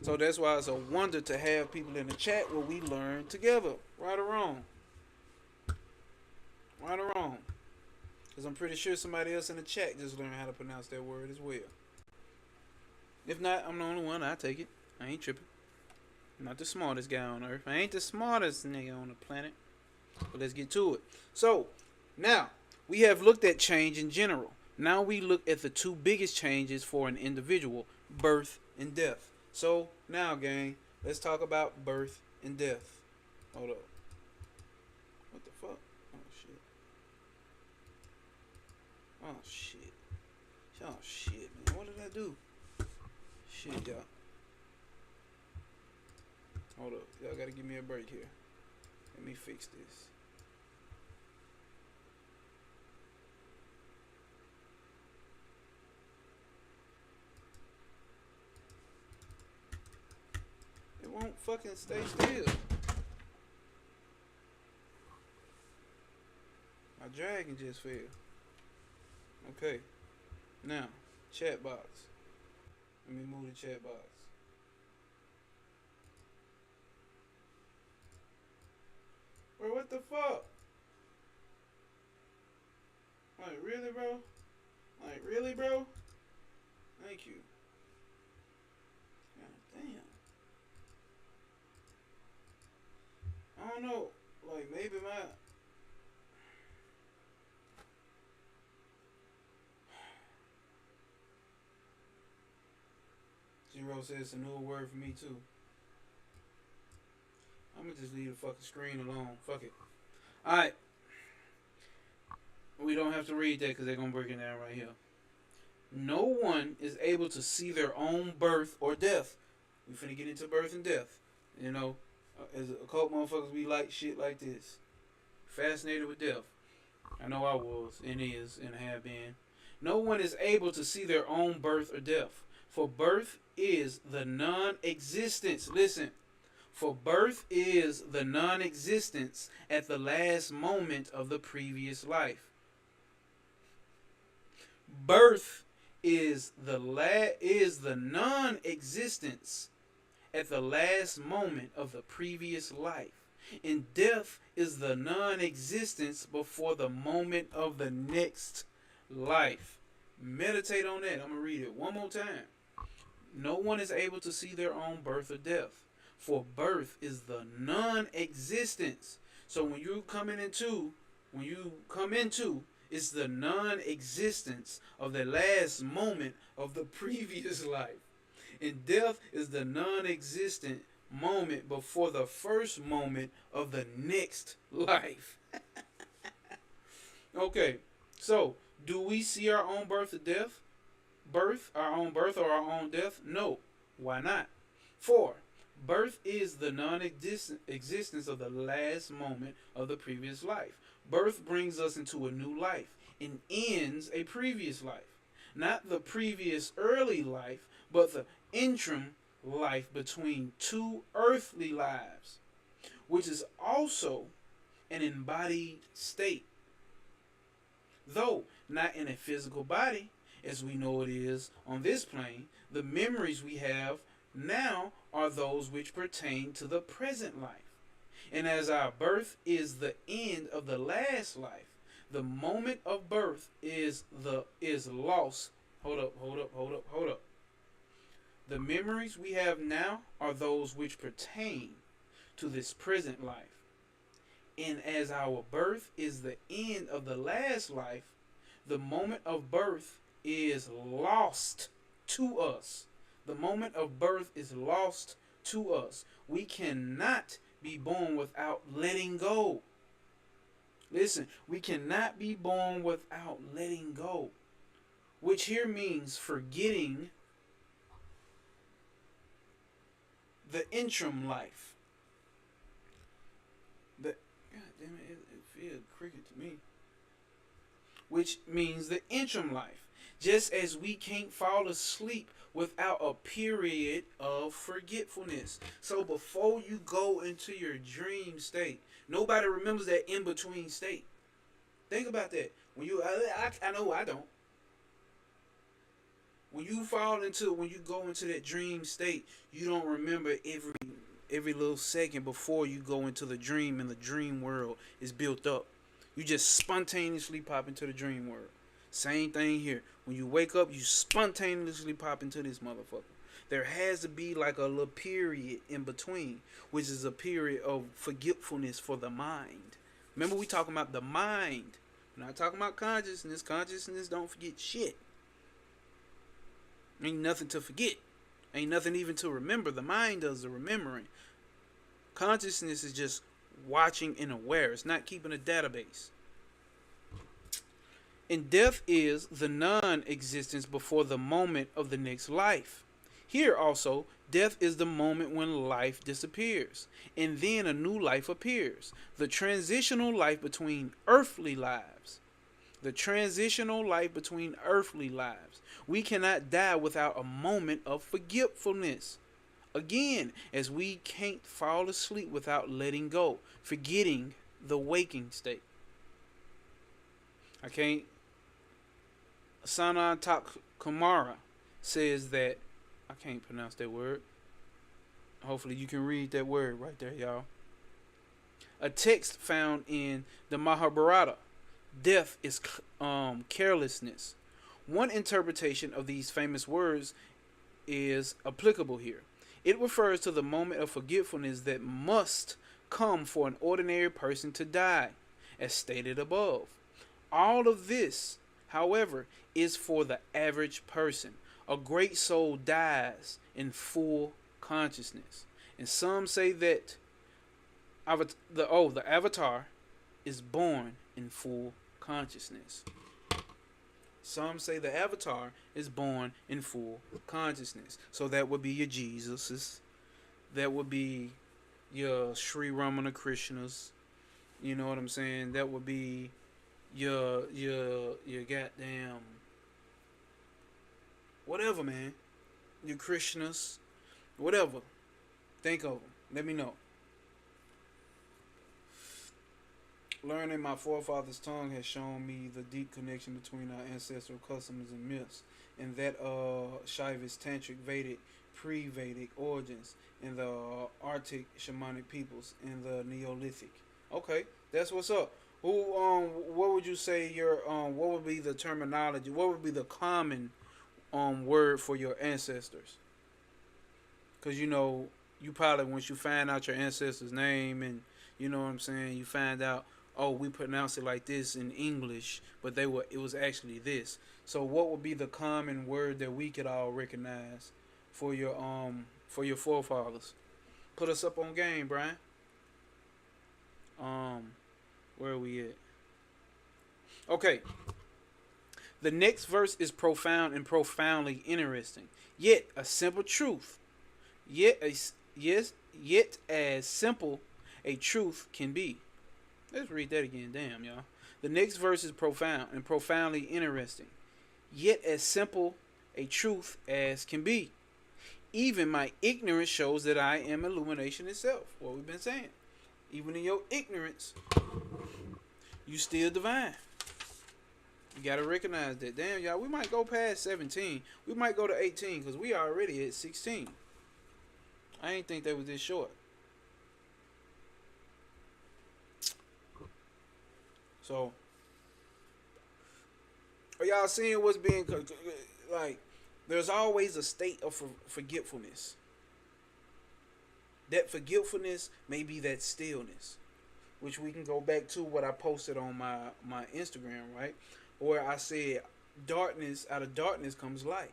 So that's why it's a wonder to have people in the chat where we learn together. Right or wrong? Right or wrong? Because I'm pretty sure somebody else in the chat just learned how to pronounce that word as well. If not, I'm the only one. I take it. I ain't tripping. I'm not the smartest guy on earth. I ain't the smartest nigga on the planet. But let's get to it. So, now, we have looked at change in general. Now we look at the two biggest changes for an individual, birth and death. So, now, gang, let's talk about birth and death. Hold up. What the fuck? Oh, shit. Oh, shit, man. What did I do? Shit, y'all. Hold up. Y'all gotta give me a break here. Let me fix this. It won't fucking stay still. My dragon just fell. Okay. Now, chat box. Let me move the chat box. Bro, what the fuck? Like, really, bro? Like, really, bro? Thank you. God damn. I don't know. Like, maybe my... Zero says it's a new word for me, too. I'm gonna just leave the fucking screen alone. Fuck it. Alright. We don't have to read that because they're gonna break it down right here. No one is able to see their own birth or death. We finna get into birth and death. You know, as occult motherfuckers, we like shit like this. Fascinated with death. I know I was, and is, and have been. No one is able to see their own birth or death. For birth is the non-existence. Listen. For birth is the non-existence at the last moment of the previous life. Birth is the non-existence at the last moment of the previous life. And death is the non-existence before the moment of the next life. Meditate on that. I'm going to read it one more time. No one is able to see their own birth or death. For birth is the non-existence. So when you come into, it's the non-existence of the last moment of the previous life. And death is the non-existent moment before the first moment of the next life. Okay, so do we see our own birth or death? Our own birth or our own death? No. Why not? 4. Birth is the non-existence of the last moment of the previous life. Birth brings us into a new life and ends a previous life. Not the previous early life, but the interim life between two earthly lives, which is also an embodied state. Though not in a physical body, as we know it is on this plane, the memories we have now are those which pertain to the present life. And as our birth is the end of the last life, the moment of birth is lost. Hold up. The memories we have now are those which pertain to this present life. And as our birth is the end of the last life, the moment of birth is lost to us. The moment of birth is lost to us. We cannot be born without letting go. Listen, we cannot be born without letting go, which here means forgetting the interim life. God damn it, it feels cricket to me. Which means the interim life. Just as we can't fall asleep without a period of forgetfulness. So before you go into your dream state, nobody remembers that in-between state. Think about that. When you, I know I don't. When you go into that dream state, you don't remember every little second before you go into the dream and the dream world is built up. You just spontaneously pop into the dream world. Same thing here. When you wake up, you spontaneously pop into this motherfucker. There has to be like a little period in between, which is a period of forgetfulness for the mind. Remember, we talking about the mind. We're not talking about consciousness. Consciousness don't forget shit. Ain't nothing to forget. Ain't nothing even to remember. The mind does the remembering. Consciousness is just watching and aware. It's not keeping a database. And death is the non-existence before the moment of the next life. Here also, death is the moment when life disappears, and then a new life appears. The transitional life between earthly lives. The transitional life between earthly lives. We cannot die without a moment of forgetfulness. Again, as we can't fall asleep without letting go, forgetting the waking state. Sanat Kumara says that, I can't pronounce that word. Hopefully you can read that word right there, y'all. A text found in the Mahabharata. Death is carelessness. One interpretation of these famous words is applicable here. It refers to the moment of forgetfulness that must come for an ordinary person to die, as stated above. All of this, however, is for the average person. A great soul dies in full consciousness. And some say that the avatar is born in full consciousness. Some say the avatar is born in full consciousness. So that would be your Jesuses. That would be your Sri Ramana Krishnas. You know what I'm saying? That would be your goddamn whatever, man. Your Krishnas. Whatever. Think of them. Let me know. Learning my forefathers' tongue has shown me the deep connection between our ancestral customs and myths, and that Shaivist, Tantric, Vedic, pre-Vedic origins in the Arctic shamanic peoples in the Neolithic. Okay, that's what's up. Who what would you say your what would be the terminology? What would be the common word for your ancestors? Cause you probably once you find out your ancestor's name and you know what I'm saying, you find out, oh, we pronounce it like this in English, but it was actually this. So what would be the common word that we could all recognize for your forefathers? Put us up on game, Brian. Um where are we at? Okay. The next verse is profound and profoundly interesting. Yet a simple truth. Yet a yes, yet as simple a truth can be. Let's read that again. Damn, y'all. The next verse is profound and profoundly interesting. Yet as simple a truth as can be. Even my ignorance shows that I am illumination itself. What we've been saying. Even in your ignorance, you still divine. You gotta recognize that. Damn, y'all, we might go past 17. We might go to 18 because we already at 16. I ain't think that was this short. So, are y'all seeing what's being like? There's always a state of forgetfulness. That forgetfulness may be that stillness, which we can go back to what I posted on my Instagram, right? Where I said, darkness, out of darkness comes light.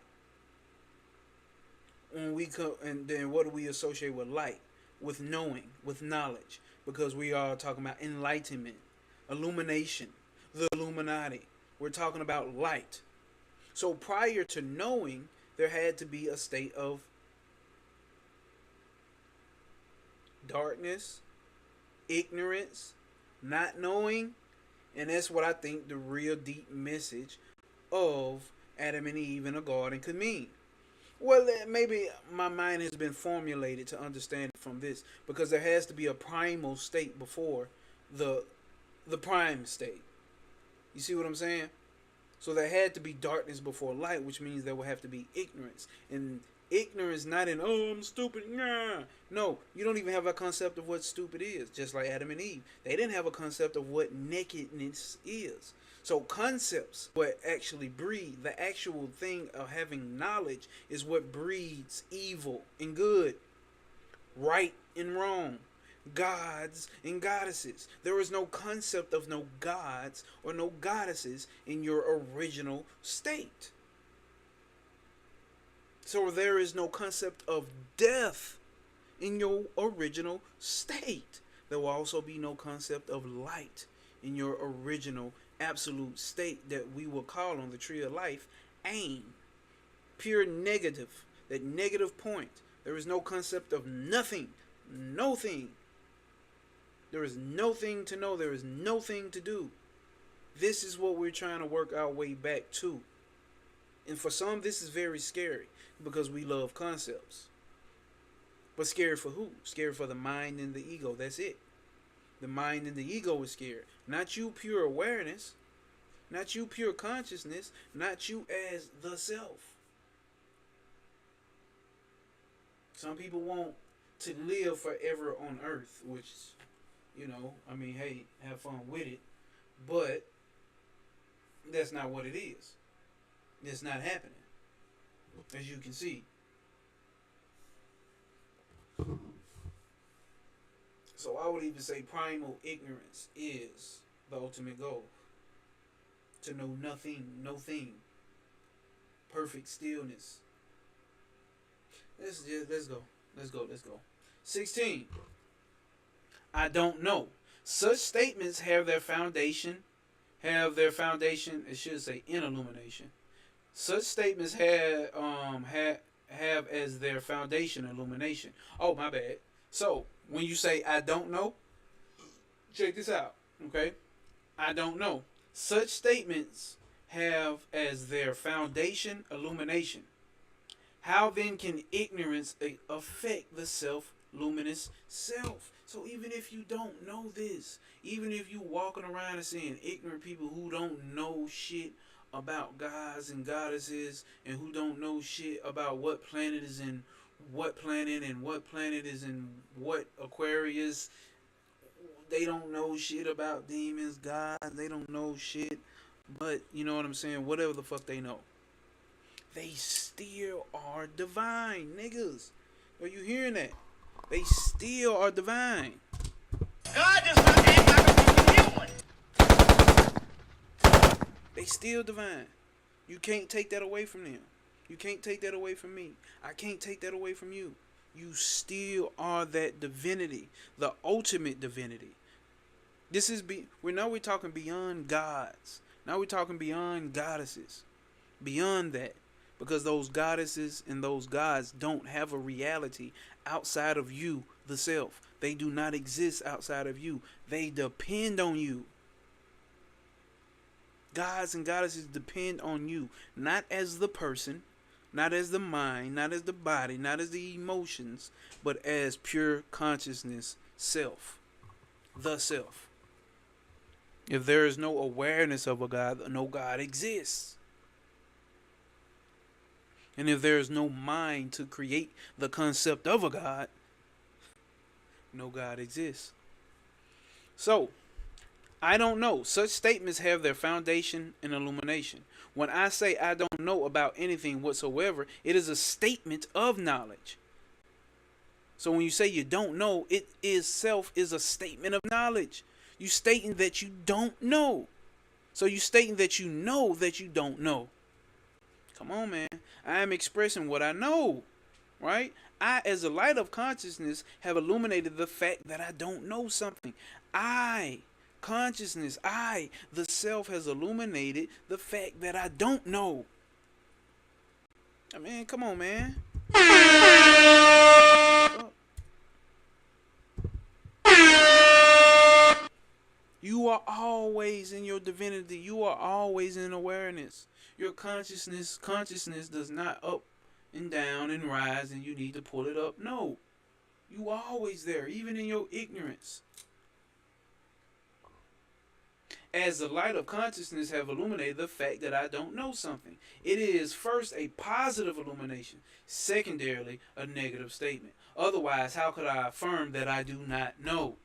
When we come, and then what do we associate with light? With knowing, with knowledge, because we are talking about enlightenment, illumination, the Illuminati. We're talking about light. So prior to knowing, there had to be a state of darkness, ignorance, not knowing, and that's what I think the real deep message of Adam and Eve in the garden could mean. Well, maybe my mind has been formulated to understand it from this, because there has to be a primal state before the prime state. You see what I'm saying? So there had to be darkness before light, which means there will have to be ignorance. And ignorance not in, oh, I'm stupid. Nah. No, you don't even have a concept of what stupid is, just like Adam and Eve. They didn't have a concept of what nakedness is. So concepts, what actually breed, the actual thing of having knowledge is what breeds evil and good, right and wrong, gods and goddesses. There is no concept of no gods or no goddesses in your original state. So there is no concept of death in your original state. There will also be no concept of light in your original absolute state that we will call on the tree of life aim. Pure negative, that negative point. There is no concept of nothing, no thing. There is no thing to know. There is no thing to do. This is what we're trying to work our way back to. And for some, this is very scary because we love concepts. But scary for who? Scary for the mind and the ego. That's it. The mind and the ego is scared. Not you pure awareness. Not you pure consciousness. Not you as the self. Some people want to live forever on earth, which, hey, have fun with it. But that's not what it is. It's not happening. As you can see. So I would even say primal ignorance is the ultimate goal. To know nothing, no thing. Perfect stillness. Let's go. 16. I don't know. Such statements have their foundation, it should say in illumination. Such statements have as their foundation illumination. Oh, my bad. So, when you say I don't know, check this out, okay? I don't know. Such statements have as their foundation illumination. How then can ignorance affect the self luminous self. So even if you don't know this, even if you walking around and seeing ignorant people who don't know shit about gods and goddesses, and who don't know shit about what planet is in what planet, and what planet is in what Aquarius, they don't know shit about demons, gods, they don't know shit, but you know what I'm saying, whatever the fuck they know, they still are divine, niggas. Are you hearing that? They still are divine. God does not act like a human. They still divine. You can't take that away from them. You can't take that away from me. I can't take that away from you. You still are that divinity, the ultimate divinity. This is we're talking beyond gods. Now we're talking beyond goddesses. Beyond that. Because those goddesses and those gods don't have a reality outside of you, the self. They do not exist outside of you. They depend on you. Gods and goddesses depend on you, not as the person, not as the mind, not as the body, not as the emotions, but as pure consciousness, self, the self. If there is no awareness of a God, no God exists. And if there is no mind to create the concept of a God, no God exists. So, I don't know. Such statements have their foundation in illumination. When I say I don't know about anything whatsoever, it is a statement of knowledge. So when you say you don't know, it itself is a statement of knowledge. You stating that you don't know. So you stating that you know that you don't know. Come on, man. I am expressing what I know, right? I, as a light of consciousness, have illuminated the fact that I don't know something. Consciousness, the self, has illuminated the fact that I don't know. I mean, come on, man. You are always in your divinity. You are always in awareness. Your consciousness does not up and down and rise and you need to pull it up. No. You are always there, even in your ignorance. As the light of consciousness have illuminated the fact that I don't know something. It is first a positive illumination, secondarily a negative statement. Otherwise, how could I affirm that I do not know?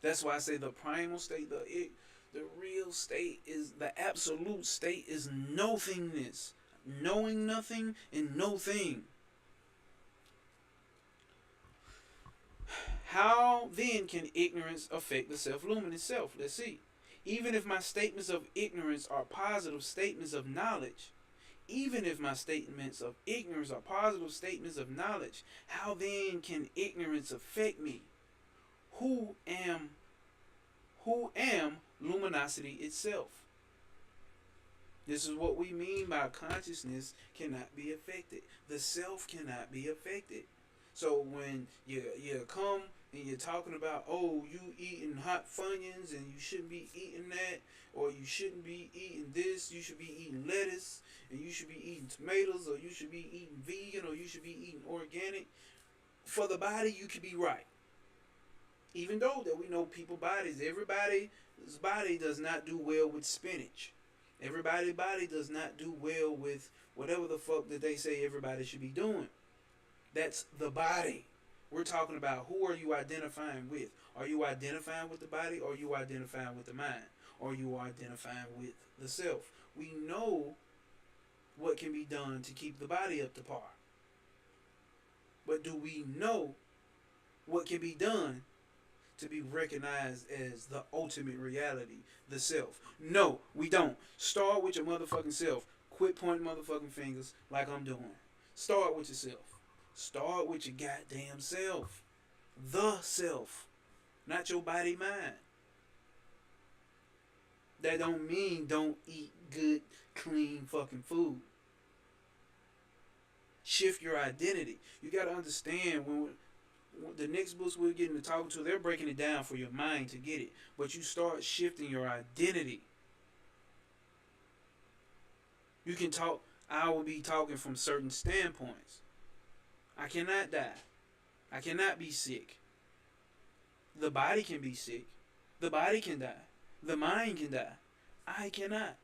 That's why I say the primal state, the real state, is the absolute state, is nothingness. Knowing nothing and no thing. How then can ignorance affect the self-luminous self? Let's see. Even if my statements of ignorance are positive statements of knowledge, how then can ignorance affect me? Who am luminosity itself? This is what we mean by consciousness cannot be affected. The self cannot be affected. So when you come and you're talking about, oh, you eating hot Funyuns and you shouldn't be eating that, or you shouldn't be eating this, you should be eating lettuce, and you should be eating tomatoes, or you should be eating vegan, or you should be eating organic. For the body, you could be right. Even though that we know everybody's body does not do well with spinach. Everybody's body does not do well with whatever the fuck that they say everybody should be doing. That's the body. We're talking about, who are you identifying with? Are you identifying with the body, or are you identifying with the mind? Or are you identifying with the self? We know what can be done to keep the body up to par. But do we know what can be done to be recognized as the ultimate reality, the self? No, we don't. Start with your motherfucking self. Quit pointing motherfucking fingers like I'm doing. Start with yourself. Start with your goddamn self. The self. Not your body, mind. That don't mean don't eat good, clean fucking food. Shift your identity. You got to understand, when the next books we're getting to talk to, they're breaking it down for your mind to get it. But you start shifting your identity. You can talk. I will be talking from certain standpoints. I cannot die. I cannot be sick. The body can be sick. The body can die. The mind can die. I cannot.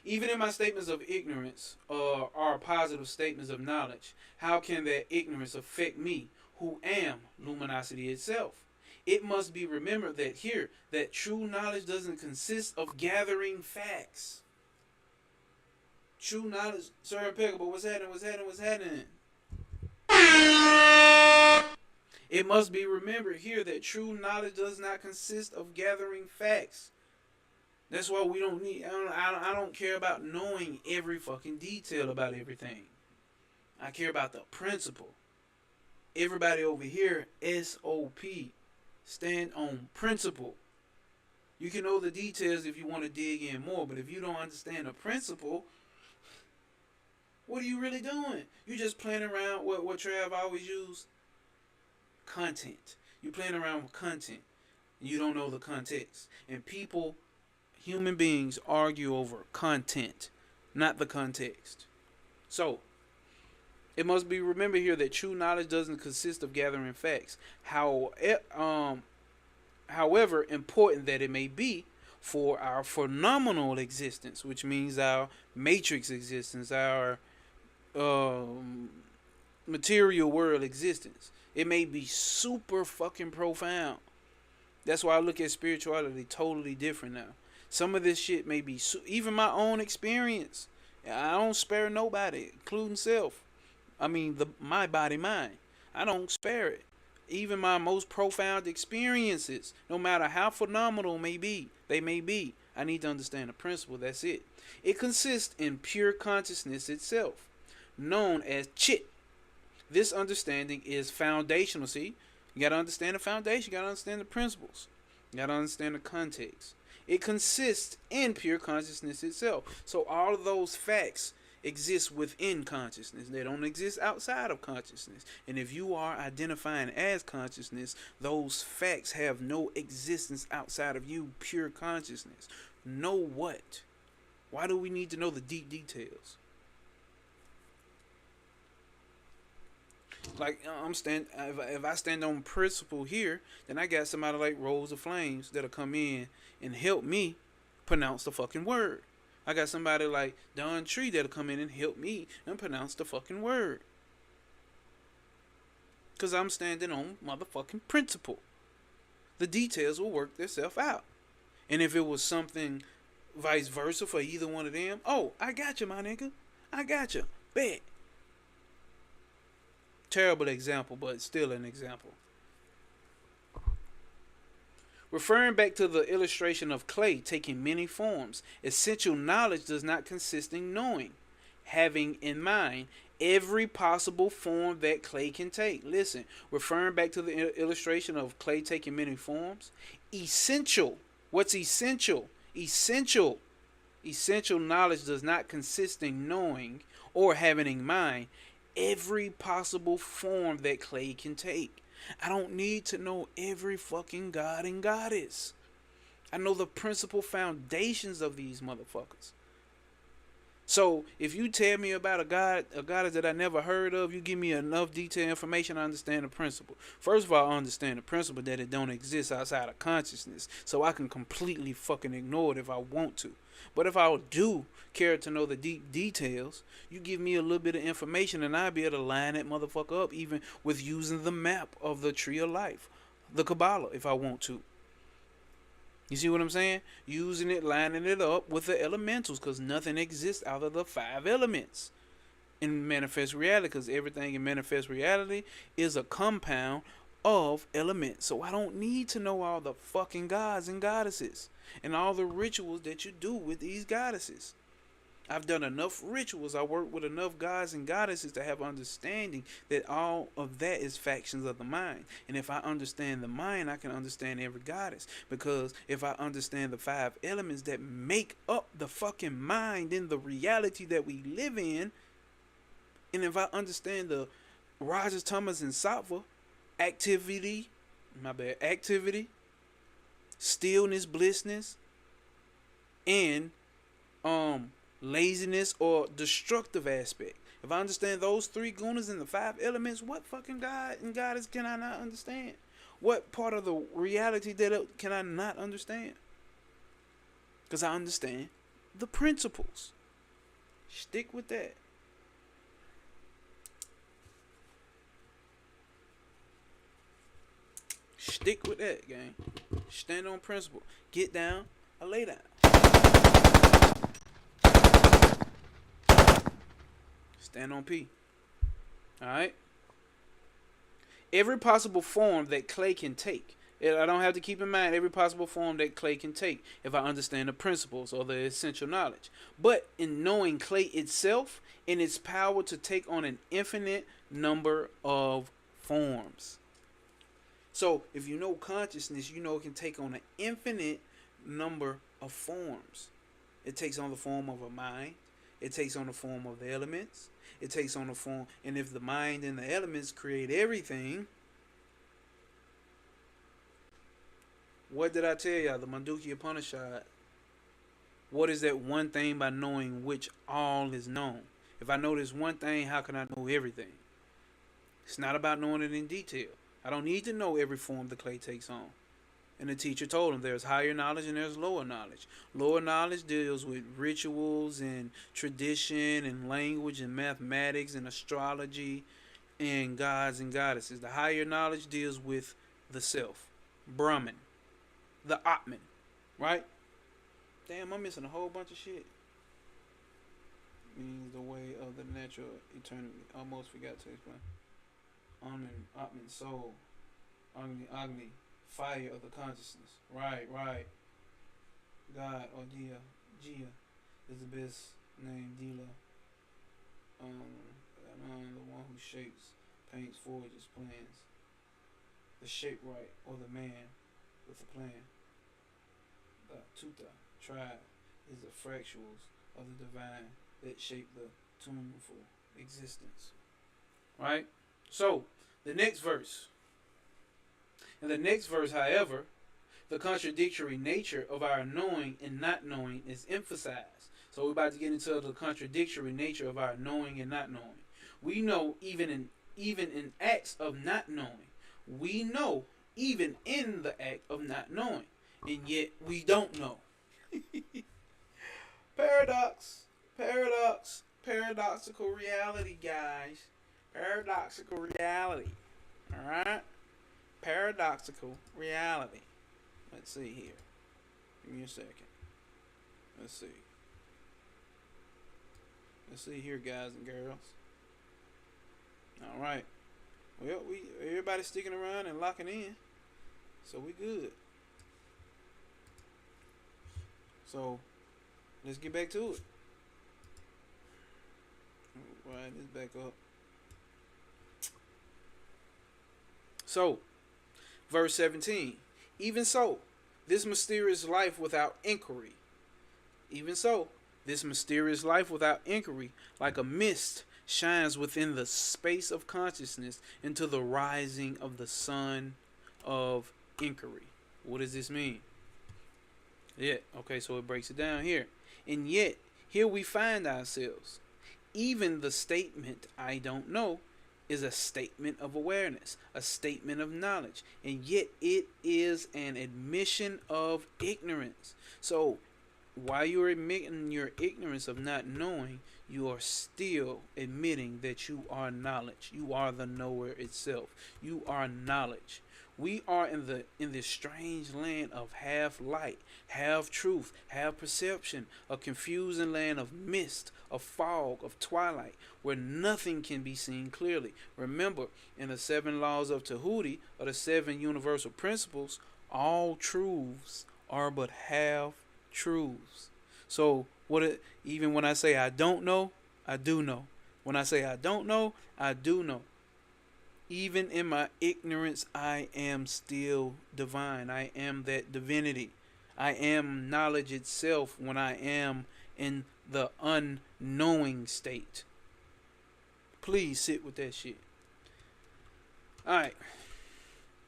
Even in my statements of ignorance are positive statements of knowledge, how can that ignorance affect me, who am luminosity itself? It must be remembered that here, that true knowledge doesn't consist of gathering facts. True knowledge, Sir Impeccable, what's happening? It must be remembered here that true knowledge does not consist of gathering facts. That's why we don't need, I don't care about knowing every fucking detail about everything. I care about the principle. Everybody over here, SOP, stand on principle. You can know the details if you want to dig in more, but if you don't understand the principle, what are you really doing? You just playing around with what Trav always used? Content. You're playing around with content. You don't know the context. And people, human beings, argue over content, not the context. So, it must be remembered here that true knowledge doesn't consist of gathering facts. However important that it may be for our phenomenal existence, which means our matrix existence, our material world existence, it may be super fucking profound. That's why I look at spirituality totally different now. Some of this shit may be even my own experience. I don't spare nobody, including self. I mean, my body, mine. I don't spare it. Even my most profound experiences, no matter how phenomenal they may be, I need to understand the principle. That's it. It consists in pure consciousness itself, known as chit. This understanding is foundational. See, you gotta understand the foundation. You gotta understand the principles. You gotta understand the context. It consists in pure consciousness itself. So all of those facts exist within consciousness. They don't exist outside of consciousness. And if you are identifying as consciousness, those facts have no existence outside of you, pure consciousness. Know what? Why do we need to know the deep details? Like if I stand on principle here, then I got somebody like Rose of Flames that'll come in and help me pronounce the fucking word. I got somebody like Don Tree that'll come in and help me and pronounce the fucking word. Because I'm standing on motherfucking principle. The details will work themselves out. And if it was something vice versa for either one of them, oh, I got you, my nigga. I got you. Bet. Terrible example, but still an example. Referring back to the illustration of clay taking many forms, essential knowledge does not consist in knowing, having in mind every possible form that clay can take. Listen, referring back to the illustration of clay taking many forms, essential. What's essential? Essential knowledge does not consist in knowing or having in mind every possible form that clay can take. I don't need to know every fucking god and goddess. I know the principal foundations of these motherfuckers. So if you tell me about a goddess that I never heard of, you give me enough detailed information, I understand the principle. First of all, I understand the principle that it don't exist outside of consciousness, so I can completely fucking ignore it if I want to. But if I do care to know the deep details, you give me a little bit of information and I'll be able to line that motherfucker up, even with using the map of the tree of life, the Kabbalah, if I want to. You see what I'm saying? Using it, lining it up with the elementals, because nothing exists out of the 5 elements in manifest reality, because everything in manifest reality is a compound of elements. So I don't need to know all the fucking gods and goddesses and all the rituals that you do with these goddesses. I've done enough rituals. I work with enough gods and goddesses to have understanding that all of that is factions of the mind. And if I understand the mind, I can understand every goddess. Because if I understand the 5 elements that make up the fucking mind in the reality that we live in, and if I understand the Rajas, Tamas, and Sattva, activity, stillness, blissness, and laziness or destructive aspect. If I understand those three gunas and the five elements, what fucking God and goddess can I not understand? What part of the reality that can I not understand? Because I understand the principles. Stick with that. Stick with that, gang. Stand on principle. Get down or lay down. Stand on P. Alright? Every possible form that clay can take. I don't have to keep in mind every possible form that clay can take if I understand the principles or the essential knowledge. But in knowing clay itself and its power to take on an infinite number of forms. So if you know consciousness, you know it can take on an infinite number of forms. It takes on the form of a mind. It takes on the form of the elements. It takes on the form, and if the mind and the elements create everything, what did I tell y'all? The Mandukya Upanishad. What is that one thing by knowing which all is known? If I know this one thing, how can I know everything? It's not about knowing it in detail. I don't need to know every form the clay takes on. And the teacher told him there's higher knowledge and there's lower knowledge. Lower knowledge deals with rituals and tradition and language and mathematics and astrology and gods and goddesses. The higher knowledge deals with the self, Brahman, the Atman, right? Damn, I'm missing a whole bunch of shit. Means the way of the natural eternity. Almost forgot to explain. Atman, soul, Agni, fire of the consciousness. Right. God or Gia is the best name. Dila. The one who shapes, paints, forges, plans. The shape right, or the man with the plan. The Tuta, tribe, is the fractals of the divine that shape the tuneful existence. Right? So, the next verse. In the next verse, however, the contradictory nature of our knowing and not knowing is emphasized. So we're about to get into the contradictory nature of our knowing and not knowing. We know even in acts of not knowing. We know even in the act of not knowing. And yet we don't know. Paradoxical reality, guys. Paradoxical reality. Alright? Paradoxical reality. Let's see here. Give me a second. Let's see here, guys and girls. Alright. Well, everybody's sticking around and locking in. So we good. So let's get back to it. Right, this back up. So, verse 17. Even so, this mysterious life without inquiry. Even so, this mysterious life without inquiry, like a mist, shines within the space of consciousness into the rising of the sun of inquiry. What does this mean? Yeah, okay, so it breaks it down here. And yet, here we find ourselves. Even the statement, I don't know, is a statement of awareness, a statement of knowledge, and yet it is an admission of ignorance. So, while you're admitting your ignorance of not knowing, you are still admitting that you are knowledge. You are the knower itself. You are knowledge. We are in this strange land of half light, half truth, half perception, a confusing land of mist, of fog, of twilight, where nothing can be seen clearly. Remember, in the 7 laws of Tahuti, or the 7 universal principles, all truths are but half truths. So, even when I say I don't know, I do know. When I say I don't know, I do know. Even in my ignorance, I am still divine. I am that divinity. I am knowledge itself when I am in the unknowing state. Please sit with that shit. Alright.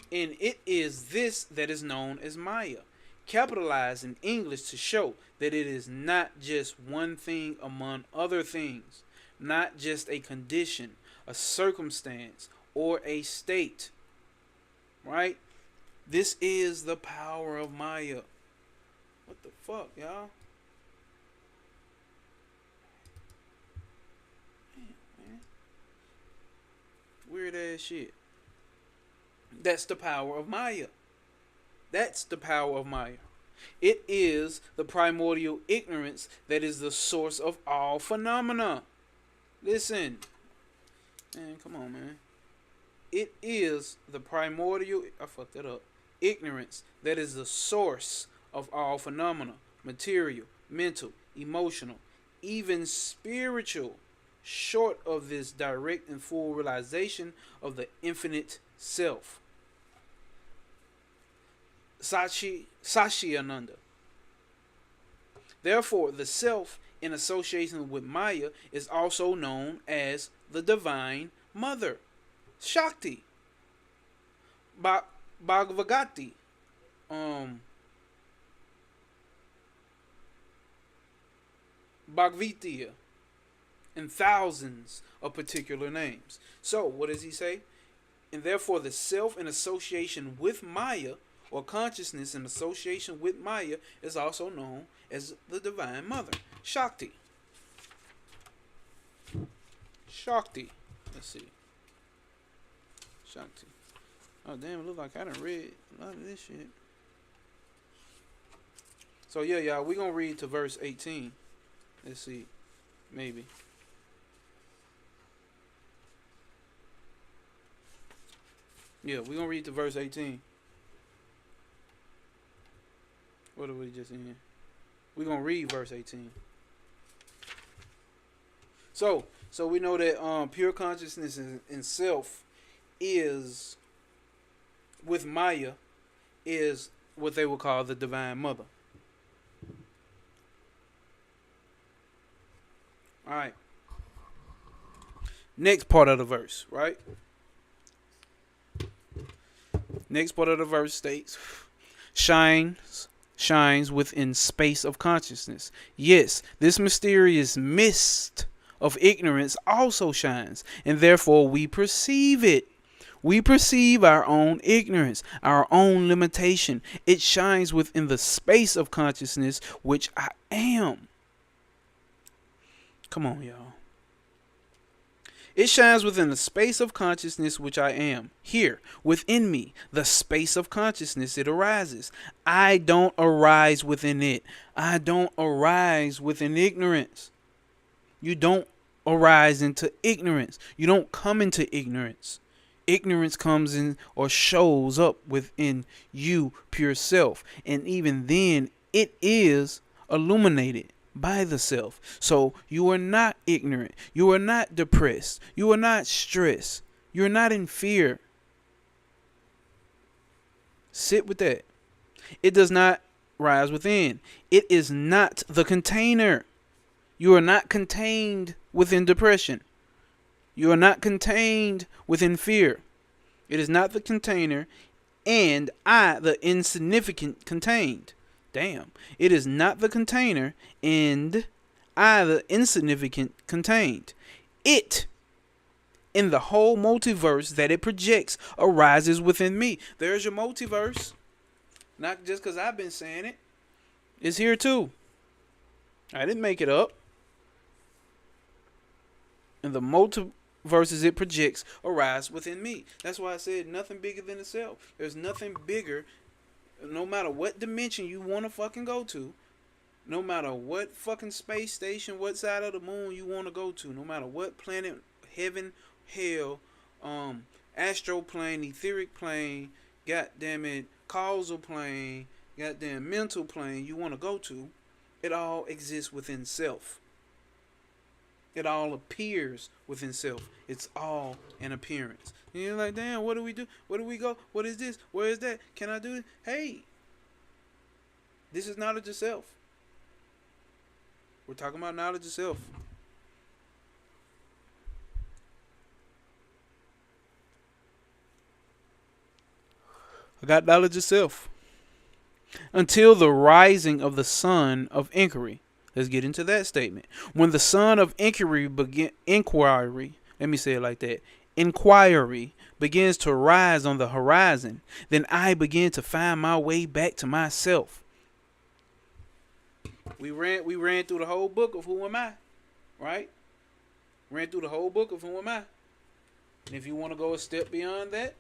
And it is this that is known as Maya, capitalized in English to show that it is not just one thing among other things. not just a condition, a circumstance, or a state. Right? This is the power of Maya. What the fuck, y'all? Man. Weird ass shit. That's the power of Maya. That's the power of Maya. It is the primordial ignorance that is the source of all phenomena. Listen. Man, come on, man. It is the primordial, I fucked that up, ignorance that is the source of all phenomena, material, mental, emotional, even spiritual, short of this direct and full realization of the infinite self. Sachchidananda. Therefore, the self in association with Maya is also known as the Divine Mother, Shakti, Bhagavati, Bhagavatiya, and thousands of particular names. So, what does he say? And therefore, the self in association with Maya, or consciousness in association with Maya, is also known as the Divine Mother, Shakti. Shakti. Let's see. Shakti. Oh, damn, it looks like I done read a lot of this shit. So, yeah, y'all, we're going to read to verse 18. Let's see. Maybe. Yeah, we're going to read to verse 18. What are we just in? We're going to read verse 18. So we know that pure consciousness in self is, with Maya, is what they would call the Divine Mother. All right. Next part of the verse, right? Next part of the verse states, shines within space of consciousness. Yes, this mysterious mist of ignorance also shines, and therefore we perceive it. We perceive our own ignorance, our own limitation. It shines within the space of consciousness, which I am. Come on, y'all. It shines within the space of consciousness which I am. Here, within me, the space of consciousness, it arises. I don't arise within it. I don't arise within ignorance. You don't arise into ignorance. You don't come into ignorance. Ignorance comes in or shows up within you, pure self. And even then, it is illuminated by the self. So you are not ignorant. You are not depressed. You are not stressed. You are not in fear. Sit with that. It does not rise within. It is not the container. You are not contained within depression. You are not contained within fear. It is not the container, and I, the insignificant, contained. Damn. It is not the container, and I, the insignificant, contained. It, in the whole multiverse that it projects, arises within me. There's your multiverse. Not just because I've been saying it. It's here too. I didn't make it up. And the multiverses it projects arise within me. That's why I said nothing bigger than itself. There's nothing bigger. No matter what dimension you want to fucking go to, no matter what fucking space station, what side of the moon you want to go to, no matter what planet, heaven, hell, astral plane, etheric plane, goddamn it, causal plane, goddamn mental plane you want to go to, it all exists within self. It all appears within self. It's all an appearance. And you're like, damn, what do we do? Where do we go? What is this? Where is that? Can I do it? Hey, this is knowledge of self. We're talking about knowledge of self. I got knowledge of self. Until the rising of the sun of inquiry. Let's get into that statement. When the sun of inquiry, let me say it like that. Inquiry begins to rise on the horizon, then I begin to find my way back to myself. We ran through the whole book of Who Am I, right? Ran through the whole book of Who Am I. And if you want to go a step beyond that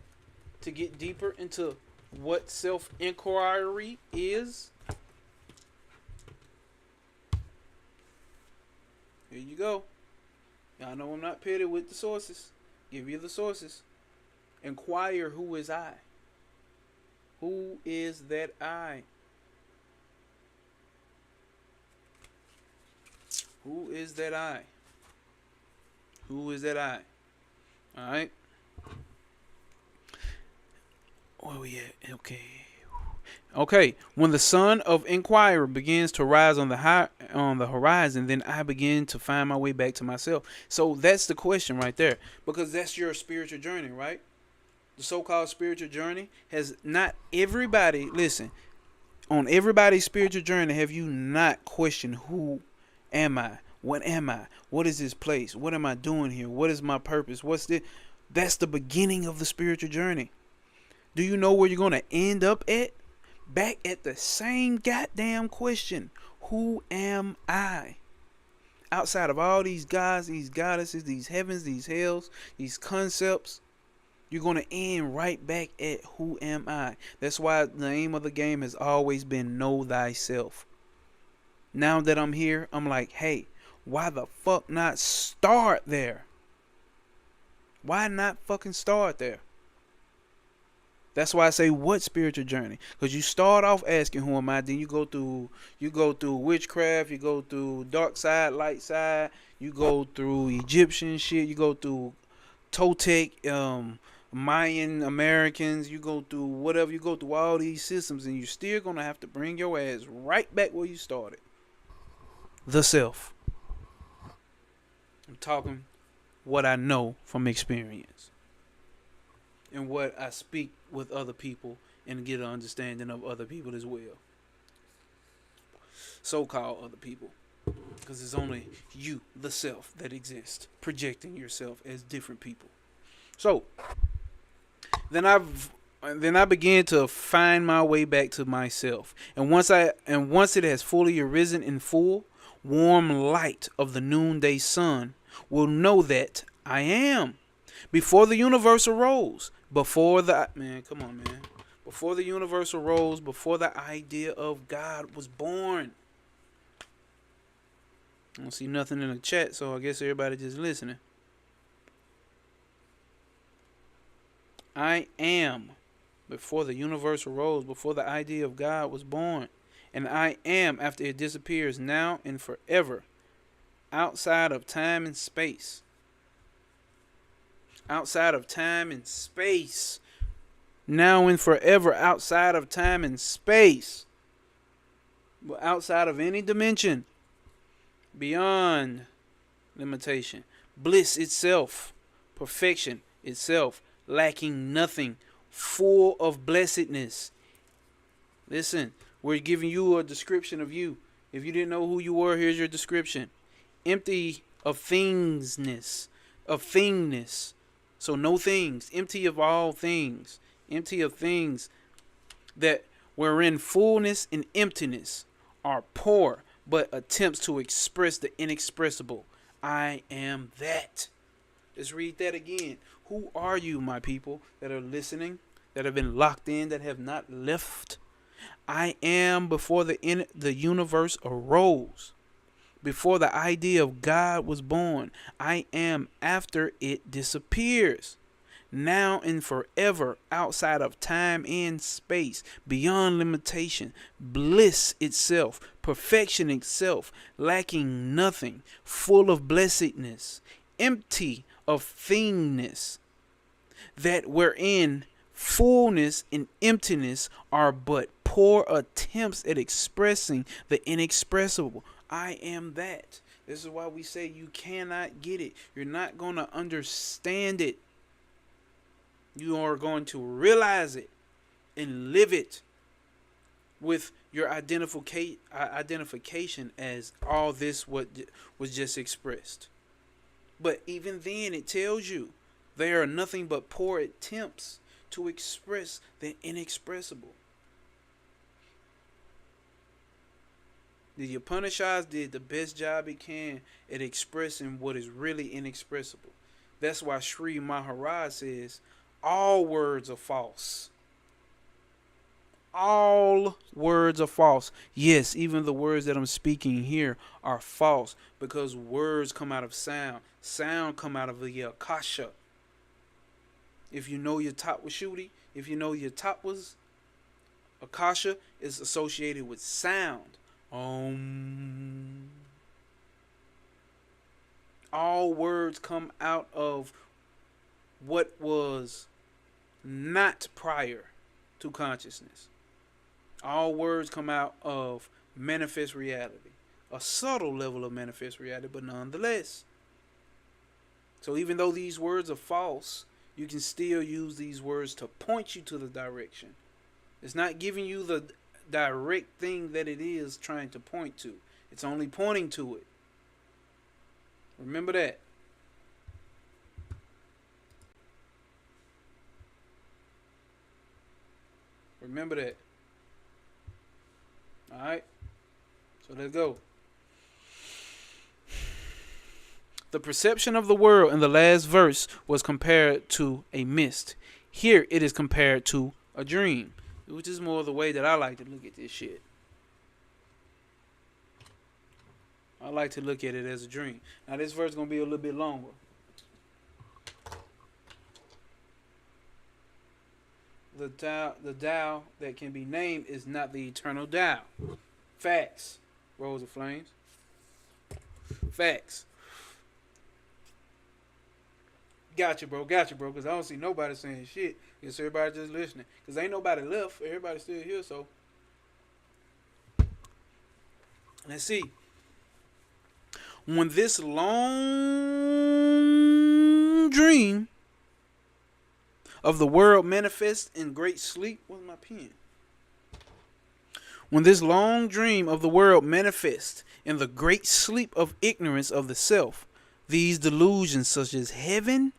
to get deeper into what self-inquiry is, here you go. Y'all know I'm not petty with the sources. Give you the sources. Inquire, who is I? Who is that I? Who is that I? Who is that I? Alright. Where we at? Okay. When the sun of inquiry begins to rise on the horizon, then I begin to find my way back to myself. So that's the question right there, because that's your spiritual journey, right? The so-called spiritual journey has not everybody. Listen, on everybody's spiritual journey, have you not questioned who am I? What am I? What is this place? What am I doing here? What is my purpose? What's this? That's the beginning of the spiritual journey. Do you know where you're going to end up at? Back at the same goddamn question. Who am I? Outside of all these gods, these goddesses, these heavens, these hells, these concepts, you're going to end right back at who am I? That's why the aim of the game has always been know thyself. Now that I'm here, I'm like, hey, why the fuck not start there? Why not fucking start there? That's why I say what spiritual journey? Because you start off asking who am I, then you go through witchcraft, you go through dark side, light side, you go through Egyptian shit, you go through Toltec, Mayan Americans, you go through whatever, you go through all these systems, and you're still gonna have to bring your ass right back where you started. The self. I'm talking what I know from experience and what I speak with other people and get an understanding of other people as well. So-called other people. Because it's only you, the self, that exists, projecting yourself as different people. So, then I began to find my way back to myself. And once it has fully arisen in full, warm light of the noonday sun will know that I am. Before the universe arose, before the universe arose, before the idea of God was born. I don't see nothing in the chat, so I guess everybody just listening. I am. Before the universe arose, before the idea of God was born. And I am after it disappears now and forever. Outside of time and space. Outside of time and space. Now and forever, outside of time and space. But outside of any dimension. Beyond limitation. Bliss itself. Perfection itself. Lacking nothing. Full of blessedness. Listen, we're giving you a description of you. If you didn't know who you were, here's your description. Empty of thingness. So no things. Empty of all things. Empty of things that wherein fullness and emptiness are poor, but attempts to express the inexpressible. I am that. Let's read that again. Who are you, my people, that are listening, that have been locked in, that have not left? I am before the universe arose, before the idea of God was born. I am after it disappears, now and forever, outside of time and space, beyond limitation, bliss itself, perfection itself, lacking nothing, full of blessedness, empty of thingness, that wherein fullness and emptiness are but poor attempts at expressing the inexpressible. I am that. This is why we say you cannot get it. You're not going to understand it. You are going to realize it and live it with your identification as all this what was just expressed. But even then, it tells you they are nothing but poor attempts to express the inexpressible. The Upanishads did the best job it can at expressing what is really inexpressible. That's why Sri Maharaj says all words are false. All words are false. Yes, even the words that I'm speaking here are false because words come out of sound. Sound come out of the akasha. If you know your top was shooty, if you know your top was akasha, is associated with sound. All words come out of what was not prior to consciousness. All words come out of manifest reality. A subtle level of manifest reality, but nonetheless. So even though these words are false, you can still use these words to point you to the direction. It's not giving you the direct thing that it is trying to point to. It's only pointing to it. Remember that. Remember that. Alright? So let's go. The perception of the world in the last verse was compared to a mist. Here it is compared to a dream, which is more the way that I like to look at this shit. I like to look at it as a dream. Now this verse is going to be a little bit longer. The Tao that can be named is not the eternal Tao. Facts. Rose of Flames. Facts. Gotcha, bro. Because I don't see nobody saying shit. It's everybody just listening. Because ain't nobody left. Everybody's still here, so. Let's see. When this long dream of the world manifests in great sleep. Where's my pen? When this long dream of the world manifests in the great sleep of ignorance of the self, these delusions such as heaven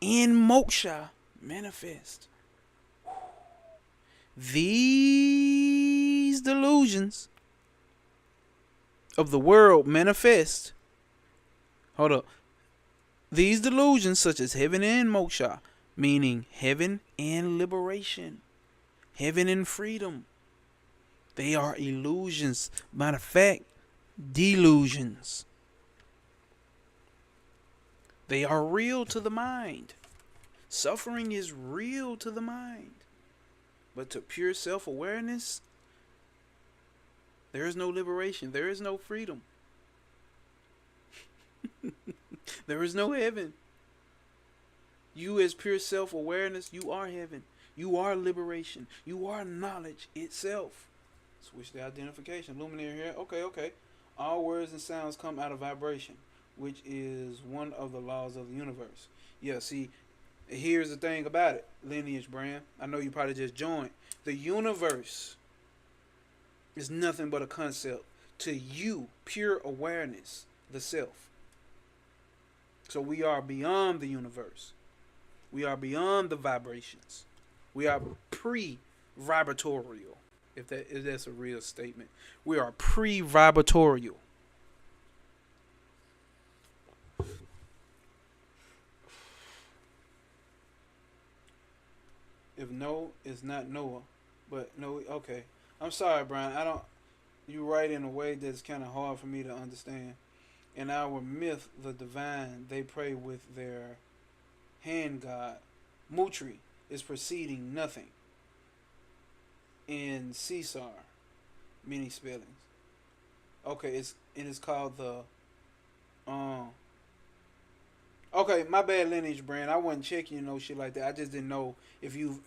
and moksha manifest. These delusions of the world manifest. Hold up. These delusions such as heaven and moksha, meaning heaven and liberation, heaven and freedom. They are illusions. Matter of fact, delusions. They are real to the mind. Suffering is real to the mind. But to pure self-awareness, there is no liberation. There is no freedom. There is no heaven. You as pure self-awareness, you are heaven. You are liberation. You are knowledge itself. Switch the identification. Luminary here. Okay. All words and sounds come out of vibration, which is one of the laws of the universe. Yeah, see, here's the thing about it, Lineage Brand. I know you probably just joined. The universe is nothing but a concept to you, pure awareness, the self. So we are beyond the universe. We are beyond the vibrations. We are pre-vibratorial. If that's a real statement. We are pre-vibratorial. If no, it's not Noah. But no, okay. I'm sorry, Brian. You write in a way that's kind of hard for me to understand. In our myth, the divine, they pray with their hand god. Mutri is preceding nothing. In Caesar, many spellings. Okay, it's called the okay, my bad, Lineage Brand. I wasn't checking no shit like that. I just didn't know if you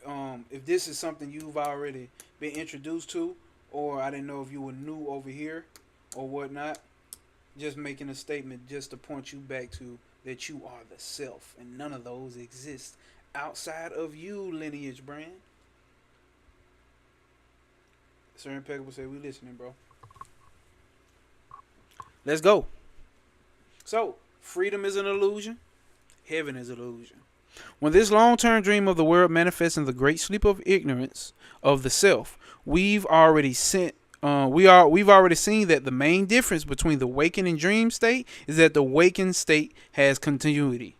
if this is something you've already been introduced to, or I didn't know if you were new over here or whatnot. Just making a statement just to point you back to that you are the self, and none of those exist outside of you, Lineage Brand. Sir Impeccable say we listening, bro. Let's go. So, freedom is an illusion. Heaven is an illusion. When this long-term dream of the world manifests in the great sleep of ignorance of the self, we've already seen that the main difference between the waking and dream state is that the waking state has continuity.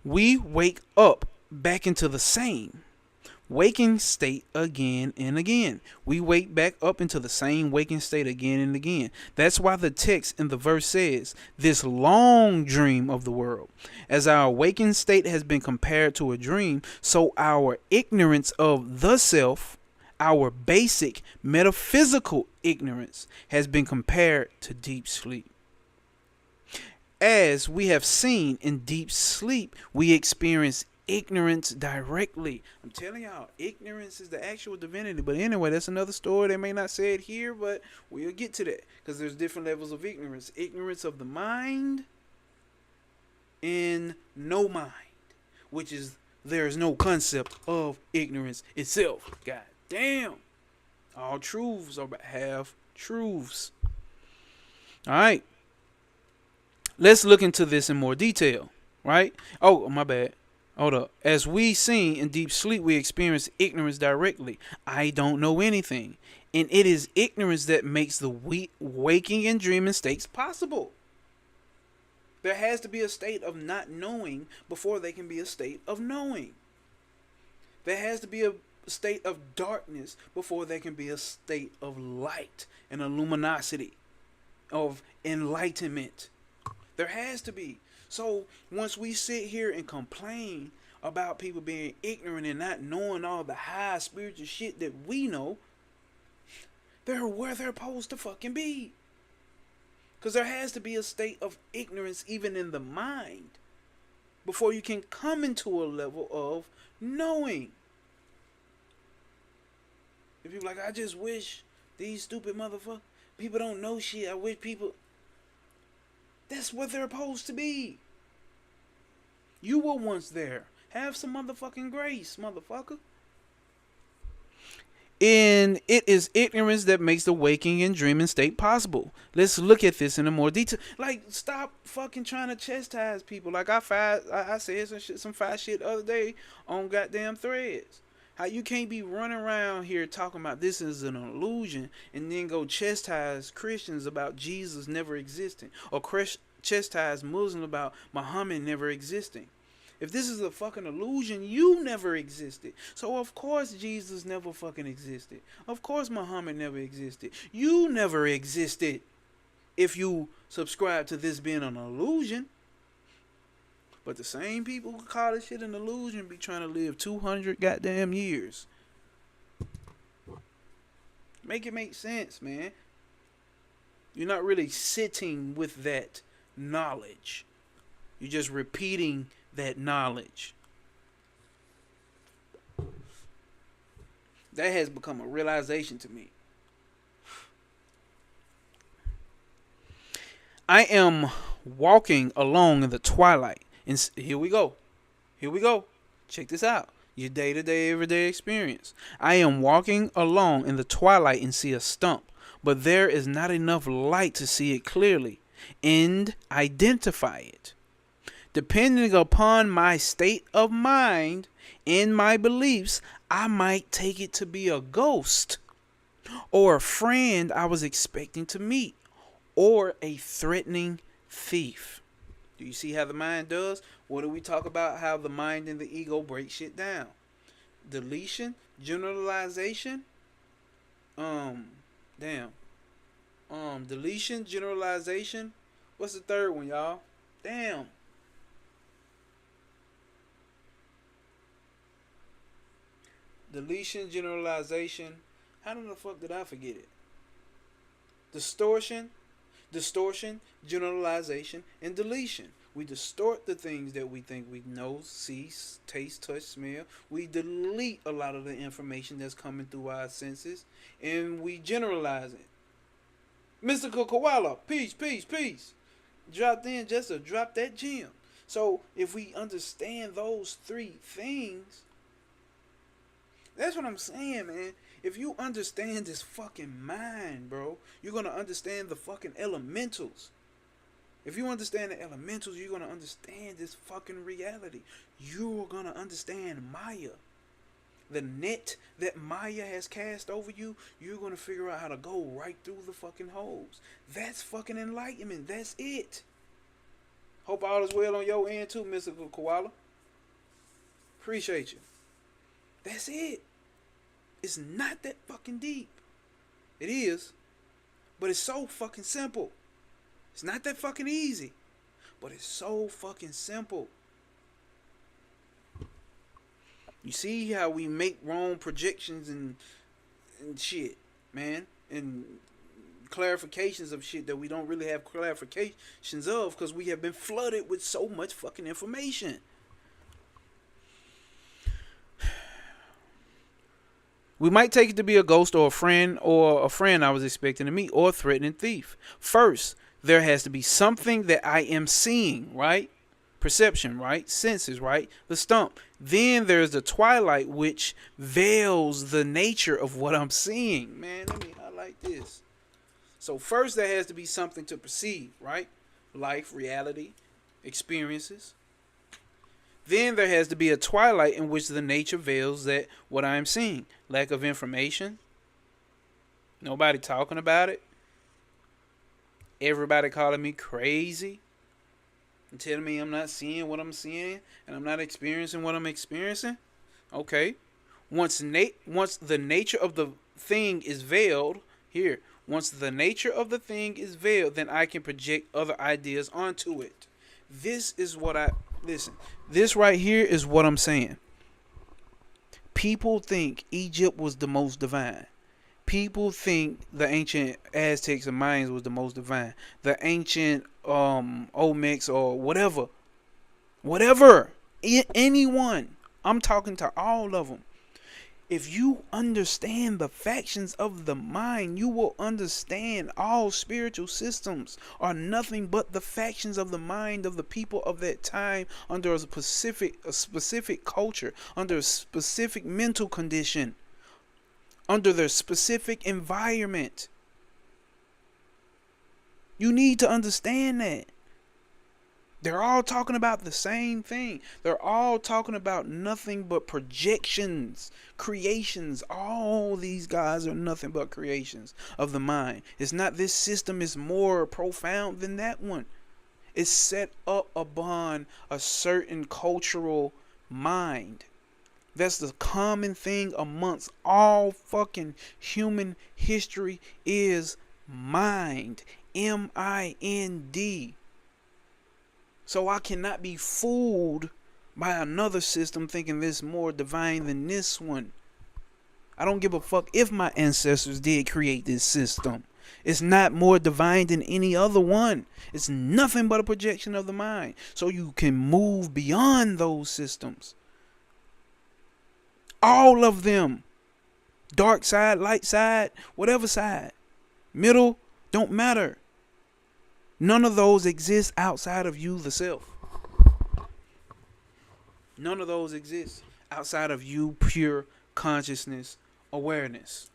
We wake up back into the same waking state again and again. We wake back up into the same waking state again and again. That's why the text in the verse says, this long dream of the world. As our waking state has been compared to a dream, so our ignorance of the self, our basic metaphysical ignorance, has been compared to deep sleep. As we have seen, in deep sleep, we experience ignorance directly. I'm telling y'all, ignorance is the actual divinity. But anyway, that's another story. They may not say it here, but we'll get to that, because there's different levels of ignorance. Ignorance of the mind and no mind, which is there is no concept of ignorance itself. God damn. All truths are but half truths. All right. Let's look into this in more detail, right? Oh, my bad. Hold up. As we seen in deep sleep, we experience ignorance directly. I don't know anything. And it is ignorance that makes the waking and dreaming states possible. There has to be a state of not knowing before there can be a state of knowing. There has to be a state of darkness before there can be a state of light and a luminosity, of enlightenment. There has to be. So once we sit here and complain about people being ignorant and not knowing all the high spiritual shit that we know, they're where they're supposed to fucking be. Because there has to be a state of ignorance even in the mind before you can come into a level of knowing. If you're like, I just wish these stupid motherfuckers, people don't know shit. I wish people... That's what they're supposed to be. You were once there. Have some motherfucking grace, motherfucker. And it is ignorance that makes the waking and dreaming state possible. Let's look at this in a more detail. Like, stop fucking trying to chastise people. Like I said some fire shit the other day on goddamn Threads. How you can't be running around here talking about this is an illusion and then go chastise Christians about Jesus never existing, or chastise Muslims about Muhammad never existing. If this is a fucking illusion, you never existed. So of course Jesus never fucking existed. Of course Muhammad never existed. You never existed if you subscribe to this being an illusion. But the same people who call this shit an illusion be trying to live 200 goddamn years. Make it make sense, man. You're not really sitting with that knowledge. You're just repeating that knowledge. That has become a realization to me. I am walking along in the twilight. And here we go. Check this out. Your day-to-day, everyday experience. I am walking along in the twilight and see a stump, but there is not enough light to see it clearly and identify it. Depending upon my state of mind and my beliefs, I might take it to be a ghost, or a friend I was expecting to meet, or a threatening thief. Do you see how the mind does? What do we talk about? How the mind and the ego break shit down. Deletion, generalization. Deletion, generalization. What's the third one, y'all? Damn. Deletion, generalization. How the fuck did I forget it? Distortion, generalization, and deletion. We distort the things that we think we know, see, taste, touch, smell. We delete a lot of the information that's coming through our senses, and we generalize it. Mystical Koala, peace. Dropped in just to drop that gem. So if we understand those three things, that's what I'm saying, man. If you understand this fucking mind, bro, you're gonna understand the fucking elementals. If you understand the elementals, you're gonna understand this fucking reality. You're gonna understand Maya. The net that Maya has cast over you, you're gonna figure out how to go right through the fucking holes. That's fucking enlightenment. That's it. Hope all is well on your end too, Mystical Koala. Appreciate you. That's it. It's not that fucking deep. It is, but it's so fucking simple. It's not that fucking easy, but it's so fucking simple. You see how we make wrong projections and shit, man, and clarifications of shit that we don't really have clarifications of because we have been flooded with so much fucking information. We might take it to be a ghost or a friend I was expecting to meet or a threatening thief. First, there has to be something that I am seeing, right? Perception, right? Senses, right? The stump. Then there's the twilight, which veils the nature of what I'm seeing. Man, let me highlight this. So first there has to be something to perceive, right? Life, reality, experiences. Then there has to be a twilight in which the nature veils that what I am seeing. Lack of information. Nobody talking about it. Everybody calling me crazy. And telling me I'm not seeing what I'm seeing. And I'm not experiencing what I'm experiencing. Okay. Once the nature of the thing is veiled. Here. Once the nature of the thing is veiled, then I can project other ideas onto it. This is what listen, this right here is what I'm saying. People think Egypt was the most divine. People think the ancient Aztecs and Mayans was the most divine. The ancient Olmecs or whatever. Anyone. I'm talking to all of them. If you understand the factions of the mind, you will understand all spiritual systems are nothing but the factions of the mind of the people of that time under a specific culture, under a specific mental condition, under their specific environment. You need to understand that. They're all talking about the same thing. They're all talking about nothing but projections, creations. All these guys are nothing but creations of the mind. It's not this system is more profound than that one. It's set up upon a certain cultural mind. That's the common thing amongst all fucking human history is mind. M-I-N-D. So I cannot be fooled by another system thinking this more divine than this one. I don't give a fuck if my ancestors did create this system. It's not more divine than any other one. It's nothing but a projection of the mind. So you can move beyond those systems. All of them. Dark side, light side, whatever side. Middle, don't matter. None of those exist outside of you, the self. None of those exist outside of you, pure consciousness, awareness.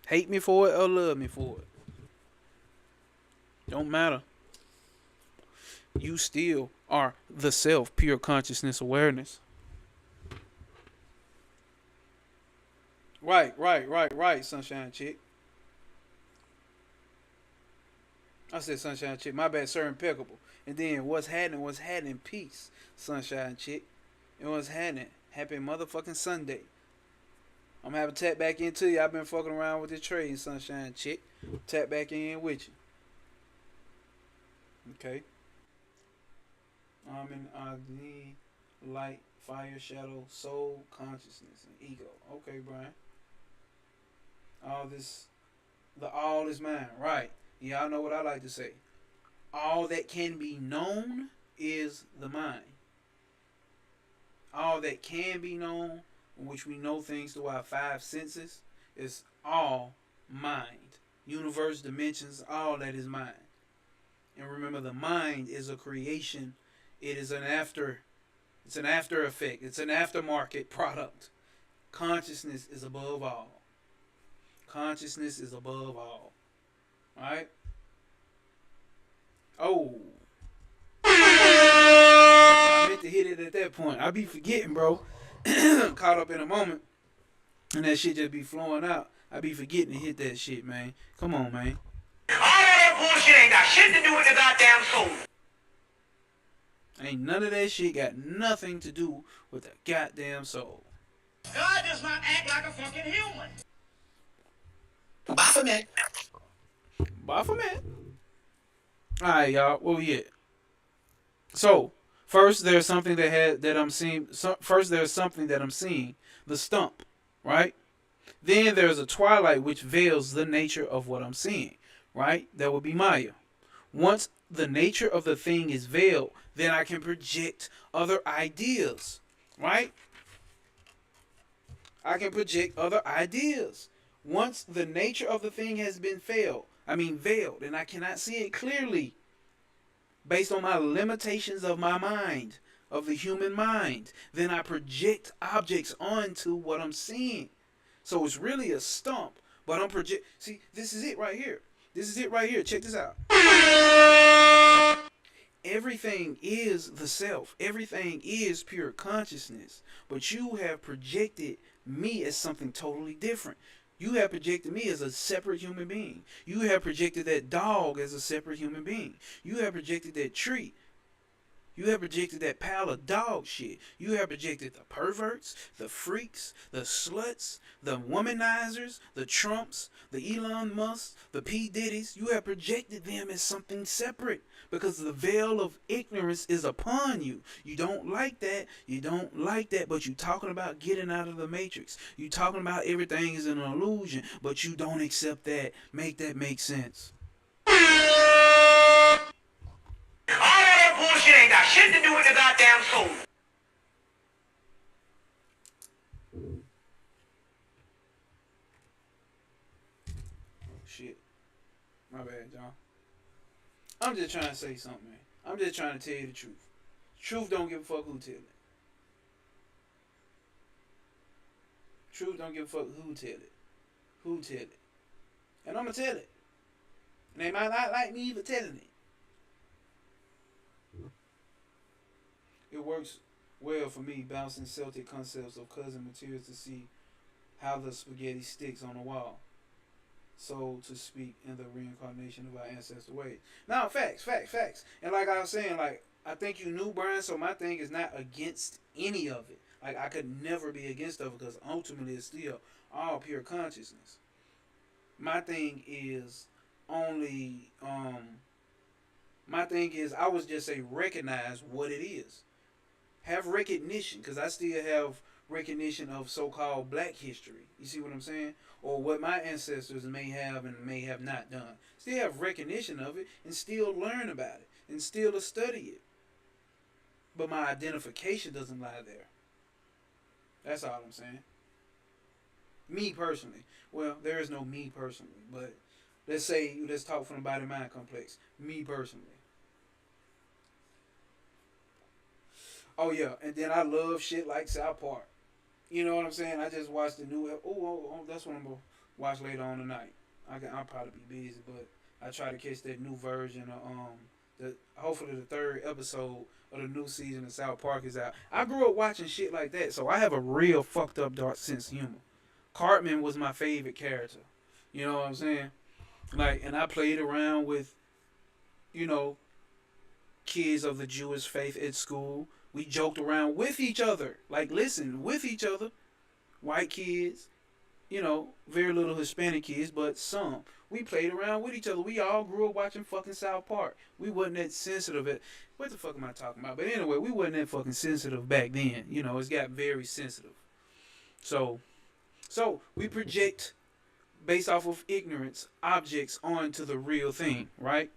Hate me for it or love me for it. Don't matter. You still are the self, pure consciousness, awareness. Right, Sunshine Chick. I said Sunshine Chick. My bad, Sir Impeccable. And then what's happening, peace, Sunshine Chick. And what's happening, happy motherfucking Sunday. I'm having to tap back into you. I've been fucking around with this trade, Sunshine Chick. Tap back in with you. Okay. I'm in ID, light, fire, shadow, soul, consciousness, and ego. Okay, Brian. All is mine. Right. Y'all know what I like to say. All that can be known is the mind. All that can be known, in which we know things through our five senses, is all mind. Universe, dimensions, all that is mind. And remember, the mind is a creation. It is an after It's an after effect. It's an aftermarket product. Consciousness is above all. Consciousness is above all. Alright? Oh. I meant to hit it at that point. I be forgetting, bro. Caught up in a moment. And that shit just be flowing out. I be forgetting to hit that shit, man. Come on, man. All that bullshit ain't got shit to do with the goddamn soul. Ain't none of that shit got nothing to do with the goddamn soul. God does not act like a fucking human. Baphomet. Baphomet. Alright, y'all. Where we at? So, first there's something that I'm seeing. First there's something that I'm seeing. The stump. Right? Then there's a twilight which veils the nature of what I'm seeing. Right? That would be Maya. Once the nature of the thing is veiled, then I can project other ideas. Right? I can project other ideas. Once the nature of the thing has been veiled, and I cannot see it clearly based on my limitations of my mind, of the human mind, then I project objects onto what I'm seeing. So it's really a stump, but I'm project. See, this is it right here. This is it right here. Check this out. Everything is the self. Everything is pure consciousness. But you have projected me as something totally different. You have projected me as a separate human being. You have projected that dog as a separate human being. You have projected that tree. You have projected that pile of dog shit. You have projected the perverts, the freaks, the sluts, the womanizers, the Trumps, the Elon Musks, the P. Diddy's. You have projected them as something separate because the veil of ignorance is upon you. You don't like that. You don't like that, but you talking about getting out of the matrix. You talking about everything is an illusion, but you don't accept that. Make that make sense. All that bullshit ain't got shit to do with the goddamn soul. Shit. My bad, John. I'm just trying to say something, man. I'm just trying to tell you the truth. Truth don't give a fuck who tell it. Truth don't give a fuck who tell it. Who tell it. And I'm going to tell it. And they might not like me for telling it. It works well for me bouncing Celtic concepts of cousin materials to see how the spaghetti sticks on the wall. So to speak in the reincarnation of our ancestral ways. Now, facts. And like I was saying, like, I think you knew, Brian, so my thing is not against any of it. Like, I could never be against of it because ultimately it's still all pure consciousness. My thing is only, I would just say recognize what it is. Have recognition, because I still have recognition of so-called black history. You see what I'm saying? Or what my ancestors may have and may have not done. Still have recognition of it and still learn about it and still study it. But my identification doesn't lie there. That's all I'm saying. Me personally. Well, there is no me personally, but let's talk from the body-mind complex. Me personally. Oh yeah, and then I love shit like South Park. You know what I'm saying? I just watched the new. That's what I'm gonna watch later on tonight. I'll probably be busy, but I try to catch that new version of hopefully the third episode of the new season of South Park is out. I grew up watching shit like that, so I have a real fucked up dark sense of humor. Cartman was my favorite character. You know what I'm saying? Like, and I played around with, kids of the Jewish faith at school. We joked around with each other. Like, listen, with each other. White kids, very little Hispanic kids, but some. We played around with each other. We all grew up watching fucking South Park. We wasn't that sensitive. What the fuck am I talking about? But anyway, we wasn't that fucking sensitive back then. It's got very sensitive. So we project, based off of ignorance, objects onto the real thing, right?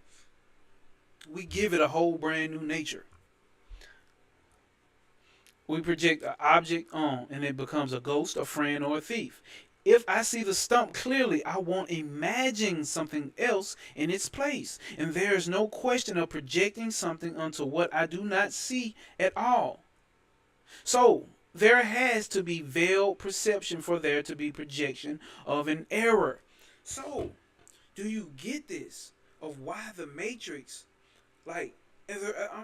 We give it a whole brand new nature. We project an object on, and it becomes a ghost, a friend, or a thief. If I see the stump clearly, I won't imagine something else in its place. And there is no question of projecting something onto what I do not see at all. So there has to be veiled perception for there to be projection of an error. So, do you get this? Of why the Matrix, like,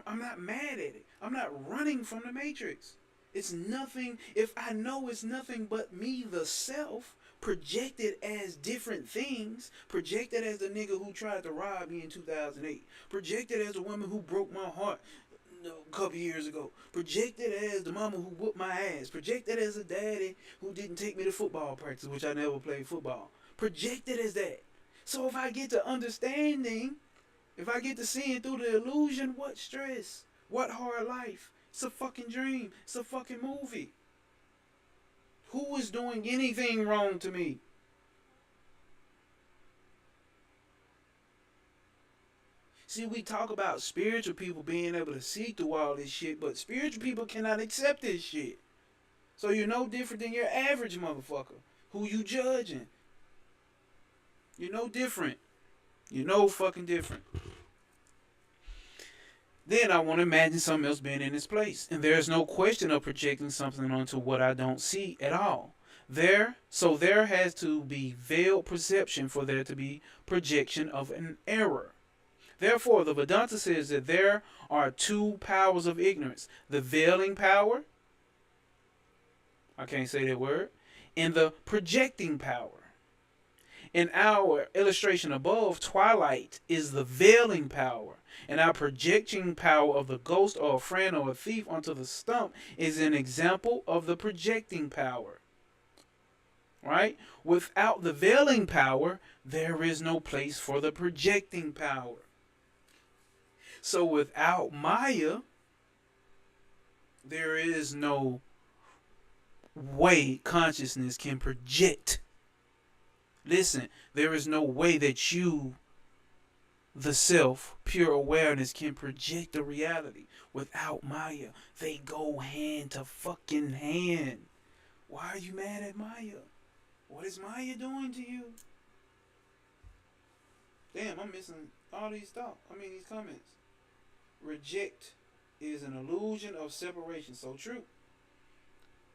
I'm not mad at it. I'm not running from the Matrix. It's nothing, if I know it's nothing but me, the self, projected as different things, projected as the nigga who tried to rob me in 2008, projected as the woman who broke my heart a couple years ago, projected as the mama who whooped my ass, projected as a daddy who didn't take me to football practice, which I never played football, projected as that. So if I get to understanding, if I get to seeing through the illusion, what stress? What hard life? It's a fucking dream. It's a fucking movie. Who is doing anything wrong to me? See, we talk about spiritual people being able to see through all this shit, but spiritual people cannot accept this shit. So you're no different than your average motherfucker. Who you judging? You're no different. You're no fucking different. Then I want to imagine something else being in its place. And there's no question of projecting something onto what I don't see at all. So there has to be veiled perception for there to be projection of an error. Therefore, the Vedanta says that there are two powers of ignorance. The veiling power, I can't say that word, and the projecting power. In our illustration above, twilight is the veiling power, and our projecting power of the ghost or a friend or a thief onto the stump is an example of the projecting power. Right? Without the veiling power, there is no place for the projecting power. So without Maya, there is no way consciousness can project. Listen, there is no way that you, the self, pure awareness, can project a reality without Maya. They go hand to fucking hand. Why are you mad at Maya? What is Maya doing to you? Damn, I'm missing all these these comments. Reject is an illusion of separation. So true.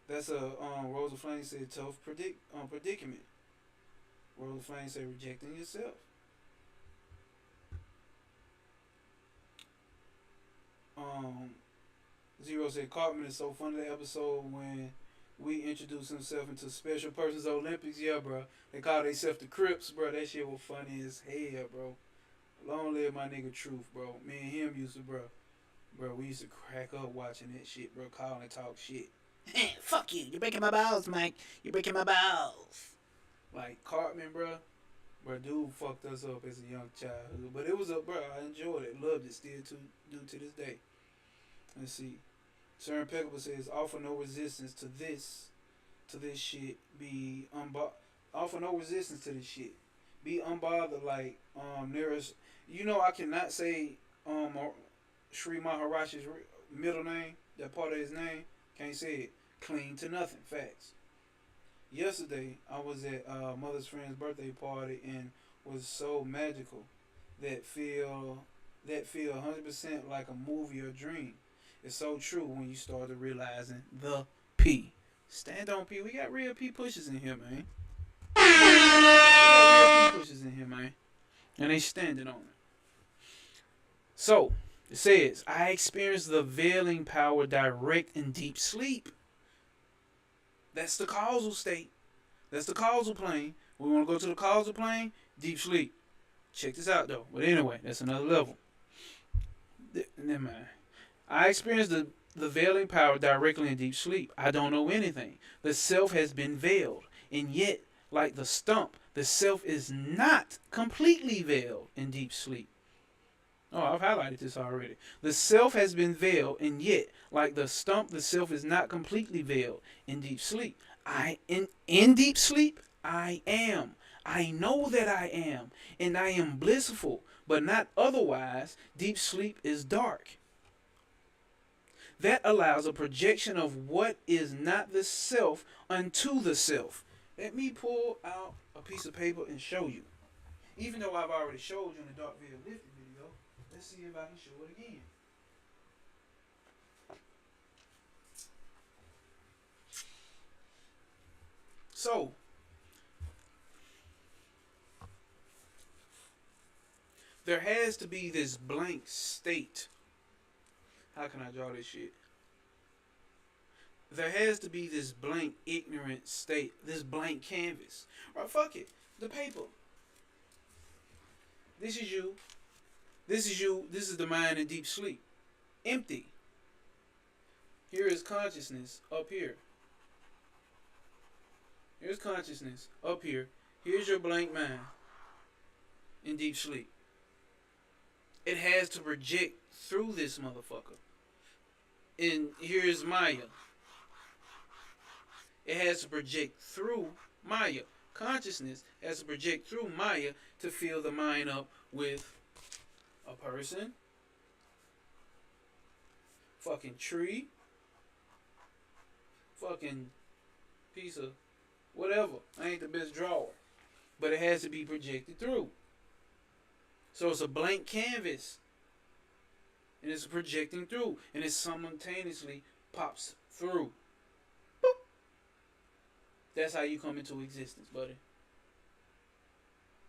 That's a Rosa Flame said tough predicament. Rosa Flame said rejecting yourself. Zero said Cartman is so funny that episode when we introduced himself into Special Persons Olympics. Yeah, bro. They call themselves the Crips, bro. That shit was funny as hell, bro. Long live my nigga Truth, bro. Me and him used to, bro, we used to crack up watching that shit, bro. Call and talk shit. Fuck you. You're breaking my balls, Mike. You're breaking my balls. Like, Cartman, bro, dude fucked us up as a young childhood. But it was a, bro, I enjoyed it. Loved it. Still do to this day. Let's see. Sir Impeccable says, offer no resistance to this shit. Offer no resistance to this shit. Be unbothered, like, nearest. You know, I cannot say, Sri Maharaj's middle name, that part of his name. Can't say it. Clean to nothing. Facts. Yesterday, I was at mother's friend's birthday party and was so magical that feel 100% like a movie or dream. It's so true when you started realizing the P. Stand on P. We got real P pushes in here, man. We got real P pushes in here, man. And they standing on it. So, it says, I experienced the veiling power direct in deep sleep. That's the causal state. That's the causal plane. We want to go to the causal plane, deep sleep. Check this out, though. But anyway, that's another level. Never mind. I experienced the veiling power directly in deep sleep. I don't know anything. The self has been veiled. And yet, like the stump, the self is not completely veiled in deep sleep. Oh, I've highlighted this already. The self has been veiled, and yet, like the stump, the self is not completely veiled in deep sleep. In deep sleep, I am. I know that I am, and I am blissful, but not otherwise. Deep sleep is dark. That allows a projection of what is not the self unto the self. Let me pull out a piece of paper and show you. Even though I've already showed you in the Dark Veil Lifted video, let's see if I can show it again. So, there has to be this blank state. How can I draw this shit? There has to be this blank, ignorant state, this blank canvas. Right, fuck it. The paper. This is you. This is you. This is the mind in deep sleep. Empty. Here is consciousness up here. Here's consciousness up here. Here's your blank mind in deep sleep. It has to project through this motherfucker. And here's Maya. It has to project through Maya. Consciousness has to project through Maya to fill the mind up with a person, fucking tree, fucking piece of whatever. I ain't the best drawer. But it has to be projected through. So it's a blank canvas. And it's projecting through. And it simultaneously pops through. Boop. That's how you come into existence, buddy.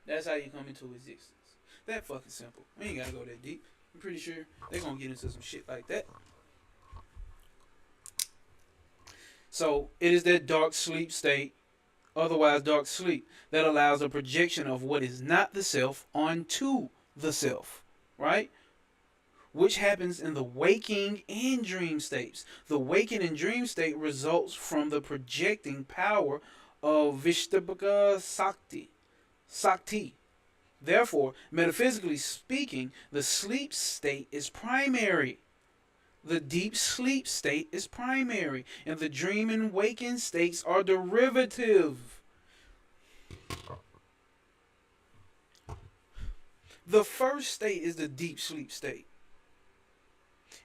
That's how you come into existence. That fucking simple. We ain't gotta go that deep. I'm pretty sure they're gonna get into some shit like that. So it is that dark sleep state, otherwise dark sleep, that allows a projection of what is not the self onto the self, right? Which happens in the waking and dream states. The waking and dream state results from the projecting power of Vishtapaka Sakti. Therefore, metaphysically speaking, the sleep state is primary. The deep sleep state is primary, and the dream and waking states are derivative. The first state is the deep sleep state.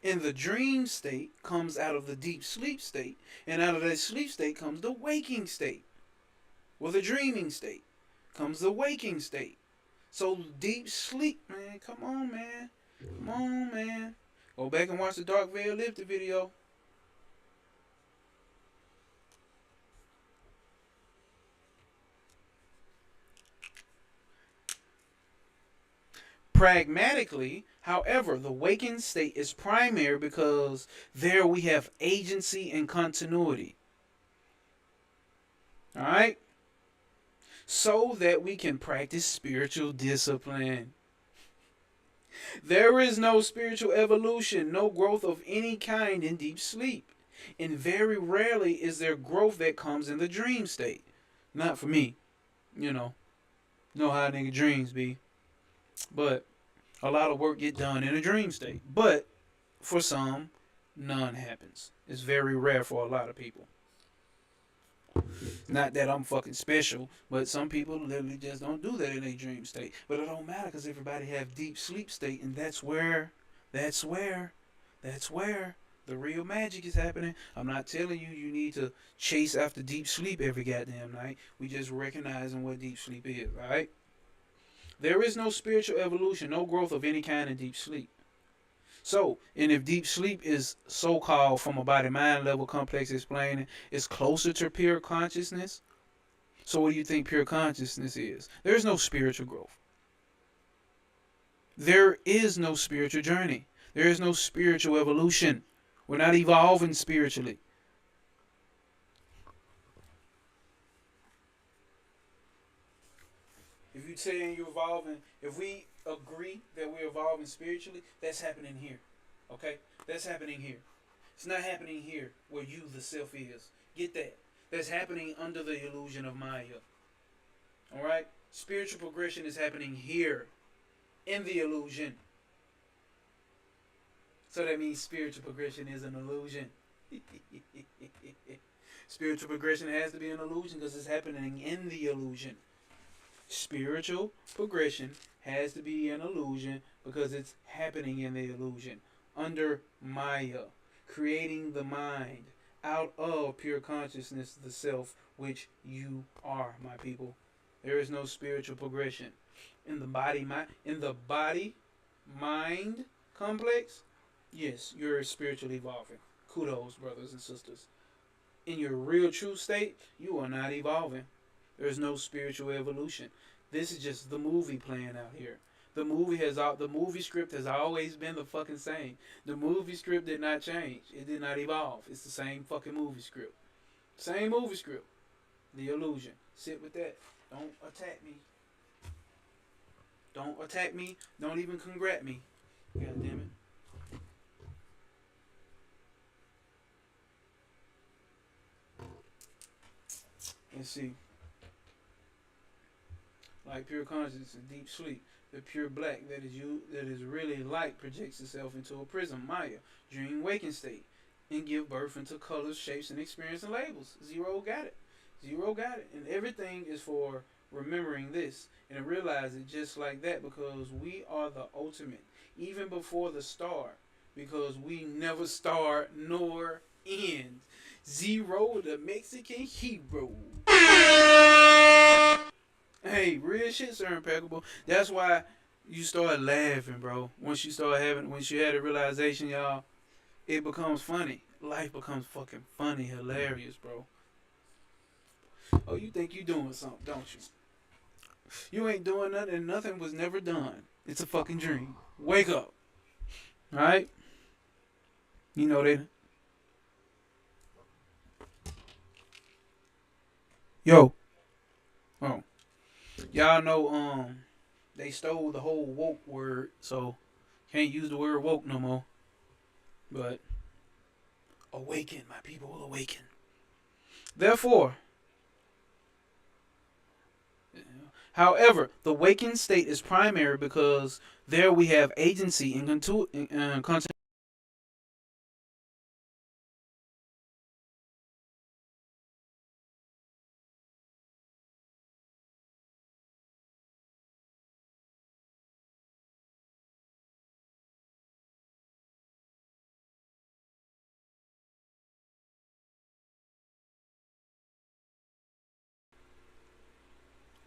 And the dream state comes out of the deep sleep state, and out of that sleep state comes the waking state. Well, the dreaming state comes the waking state. So deep sleep, man, come on, man. Come on, man. Go back and watch the Dark Veil Lifted video. Pragmatically, however, the waking state is primary because there we have agency and continuity. Alright? So that we can practice spiritual discipline. There is no spiritual evolution, no growth of any kind in deep sleep. And very rarely is there growth that comes in the dream state. Not for me. You know how nigga dreams be. But a lot of work get done in a dream state. But for some, none happens. It's very rare for a lot of people. Not that I'm fucking special, but some people literally just don't do that in a dream state. But it don't matter because everybody have deep sleep state, and that's where the real magic is happening. I'm not telling you you need to chase after deep sleep every goddamn night. We just recognizing what deep sleep is, right? There is no spiritual evolution, no growth of any kind in deep sleep. So, and if deep sleep is so-called from a body-mind level complex explaining, it's closer to pure consciousness. So what do you think pure consciousness is? There is no spiritual growth. There is no spiritual journey. There is no spiritual evolution. We're not evolving spiritually. If you're saying you're evolving, if we agree that we're evolving spiritually, that's happening here. Okay? That's happening here. It's not happening here where you, the self, is. Get that. That's happening under the illusion of Maya. Alright? Spiritual progression is happening here. In the illusion. So that means spiritual progression is an illusion. Spiritual progression has to be an illusion because it's happening in the illusion. Spiritual progression has to be an illusion because it's happening in the illusion. Under Maya. Creating the mind out of pure consciousness, the self, which you are, my people. There is no spiritual progression. In the body mind complex, yes, you're spiritually evolving. Kudos, brothers and sisters. in your real true state, you are not evolving. There's no spiritual evolution. This is just the movie playing out here. The movie script has always been the fucking same. The movie script did not change. It did not evolve. It's the same fucking movie script. Same movie script. The illusion. Sit with that. Don't attack me. Don't attack me. Don't even congrat me. God damn it. Let's see. Like pure consciousness and deep sleep. The pure black that is you that is really light projects itself into a prism, Maya, dream waking state, and give birth into colors, shapes, and experience and labels. Zero got it. Zero got it. And everything is for remembering this and realize it just like that, because we are the ultimate. Even before the start. Because we never start nor end. Zero, the Mexican hero. Hey, real shit, Sir Impeccable. That's why you start laughing, bro. Once you had a realization, y'all, it becomes funny. Life becomes fucking funny, hilarious, bro. Oh, you think you doing something, don't you? You ain't doing nothing, and nothing was never done. It's a fucking dream. Wake up. Alright? You know that. Yo. Oh. Y'all know they stole the whole woke word, so can't use the word woke no more. But awaken, my people will awaken. Therefore, however, the wakened state is primary because there we have agency and continuity.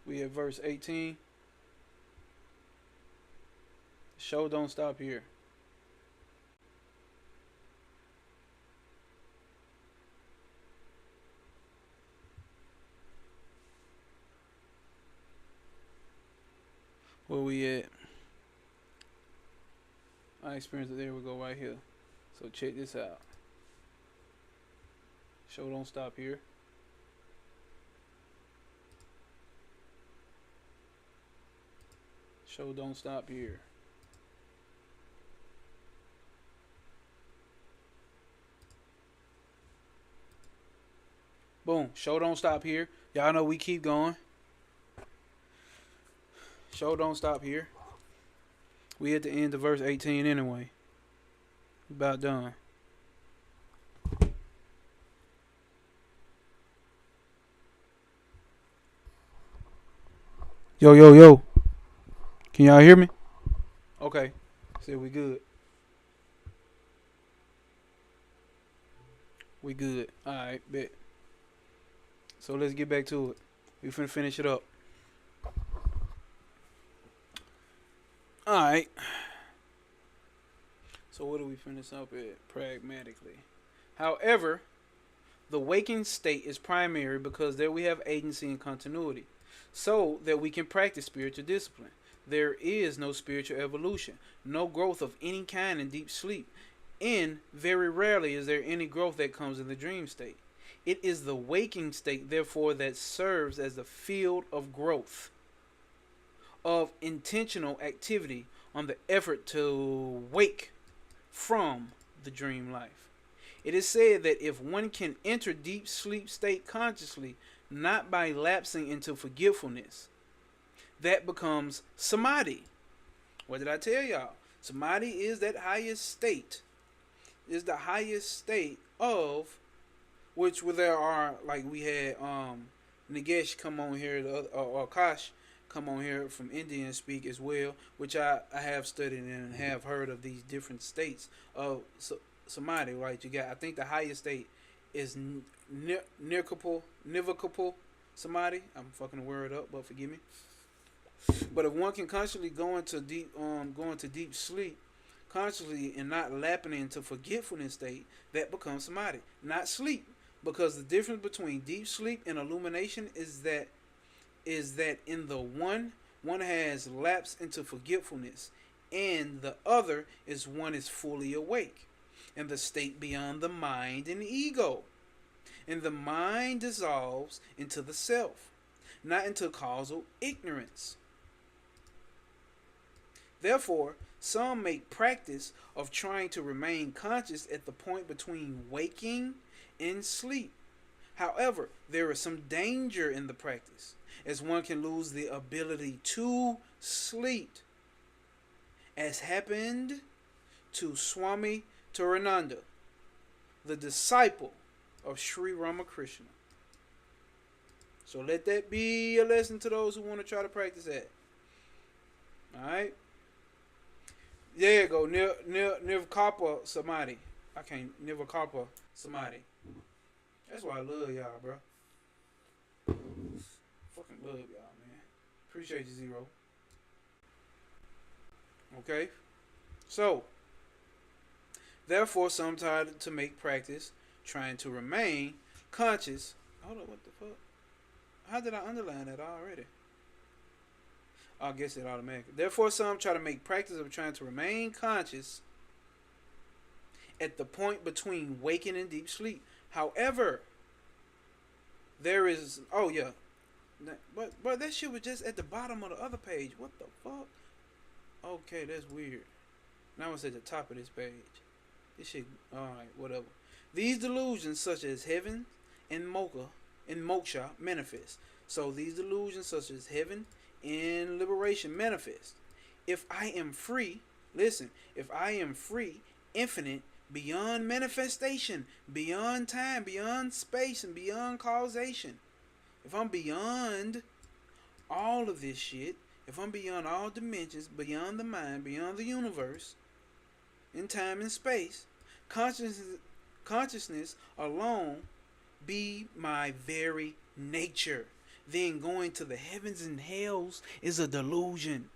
We at verse 18. The show don't stop here. Where we at? I experienced it. There we go, right here. So check this out. Show don't stop here. Show don't stop here. Boom. Show don't stop here. Y'all know we keep going. Show don't stop here. We at the end of verse 18 anyway. About done. Yo, yo, yo. Can y'all hear me? Okay. So we good. We good. Alright, bet. So let's get back to it. We finna finish it up. Alright. So what do we finish up at pragmatically? However, the waking state is primary because there we have agency and continuity, so that we can practice spiritual discipline. There is no spiritual evolution, no growth of any kind in deep sleep, and very rarely is there any growth that comes in the dream state. It is the waking state, therefore, that serves as the field of growth, of intentional activity on the effort to wake from the dream life. It is said that if one can enter deep sleep state consciously, not by lapsing into forgetfulness, that becomes samadhi. What did I tell y'all? Samadhi is that highest state. Is the highest state of which where there are, like we had Nagesh come on here, or Kash come on here from India and speak as well, which I have studied and have heard of these different states of samadhi. Right, you got, I think the highest state is nirvakapa samadhi. I'm fucking the word up, but forgive me. But if one can constantly go into deep sleep, consciously and not lapping into forgetfulness state, that becomes samadhi. Not sleep, Because the difference between deep sleep and illumination is that in the one has lapsed into forgetfulness, and the other is one is fully awake, in the state beyond the mind and ego. And the mind dissolves into the self, not into causal ignorance. Therefore, some make practice of trying to remain conscious at the point between waking and sleep. However, there is some danger in the practice, as one can lose the ability to sleep, as happened to Swami Tarananda, the disciple of Sri Ramakrishna. So let that be a lesson to those who want to try to practice that. Alright? There you go. Nirvikalpa Samadhi. I can't. Nirvikalpa Samadhi. That's why I love y'all, bro. Fucking love y'all, man. Appreciate you, Zero. Okay? So, therefore, some try to make practice trying to remain conscious. Hold on, what the fuck? How did I underline that already? I guess it automatically. Therefore, some try to make practice of trying to remain conscious at the point between waking and deep sleep. However, there is... Oh, yeah. But that shit was just at the bottom of the other page. What the fuck? Okay, that's weird. Now it's at the top of this page. This shit... Alright, whatever. These delusions, such as heaven and moksha, manifest. So these delusions, such as heaven and liberation, manifest. If I am free, listen, if I am free, infinite, beyond manifestation, beyond time, beyond space, and beyond causation, if I'm beyond all of this shit, if I'm beyond all dimensions, beyond the mind, beyond the universe, in time and space, consciousness alone be my very nature. Then going to the heavens and hells is a delusion.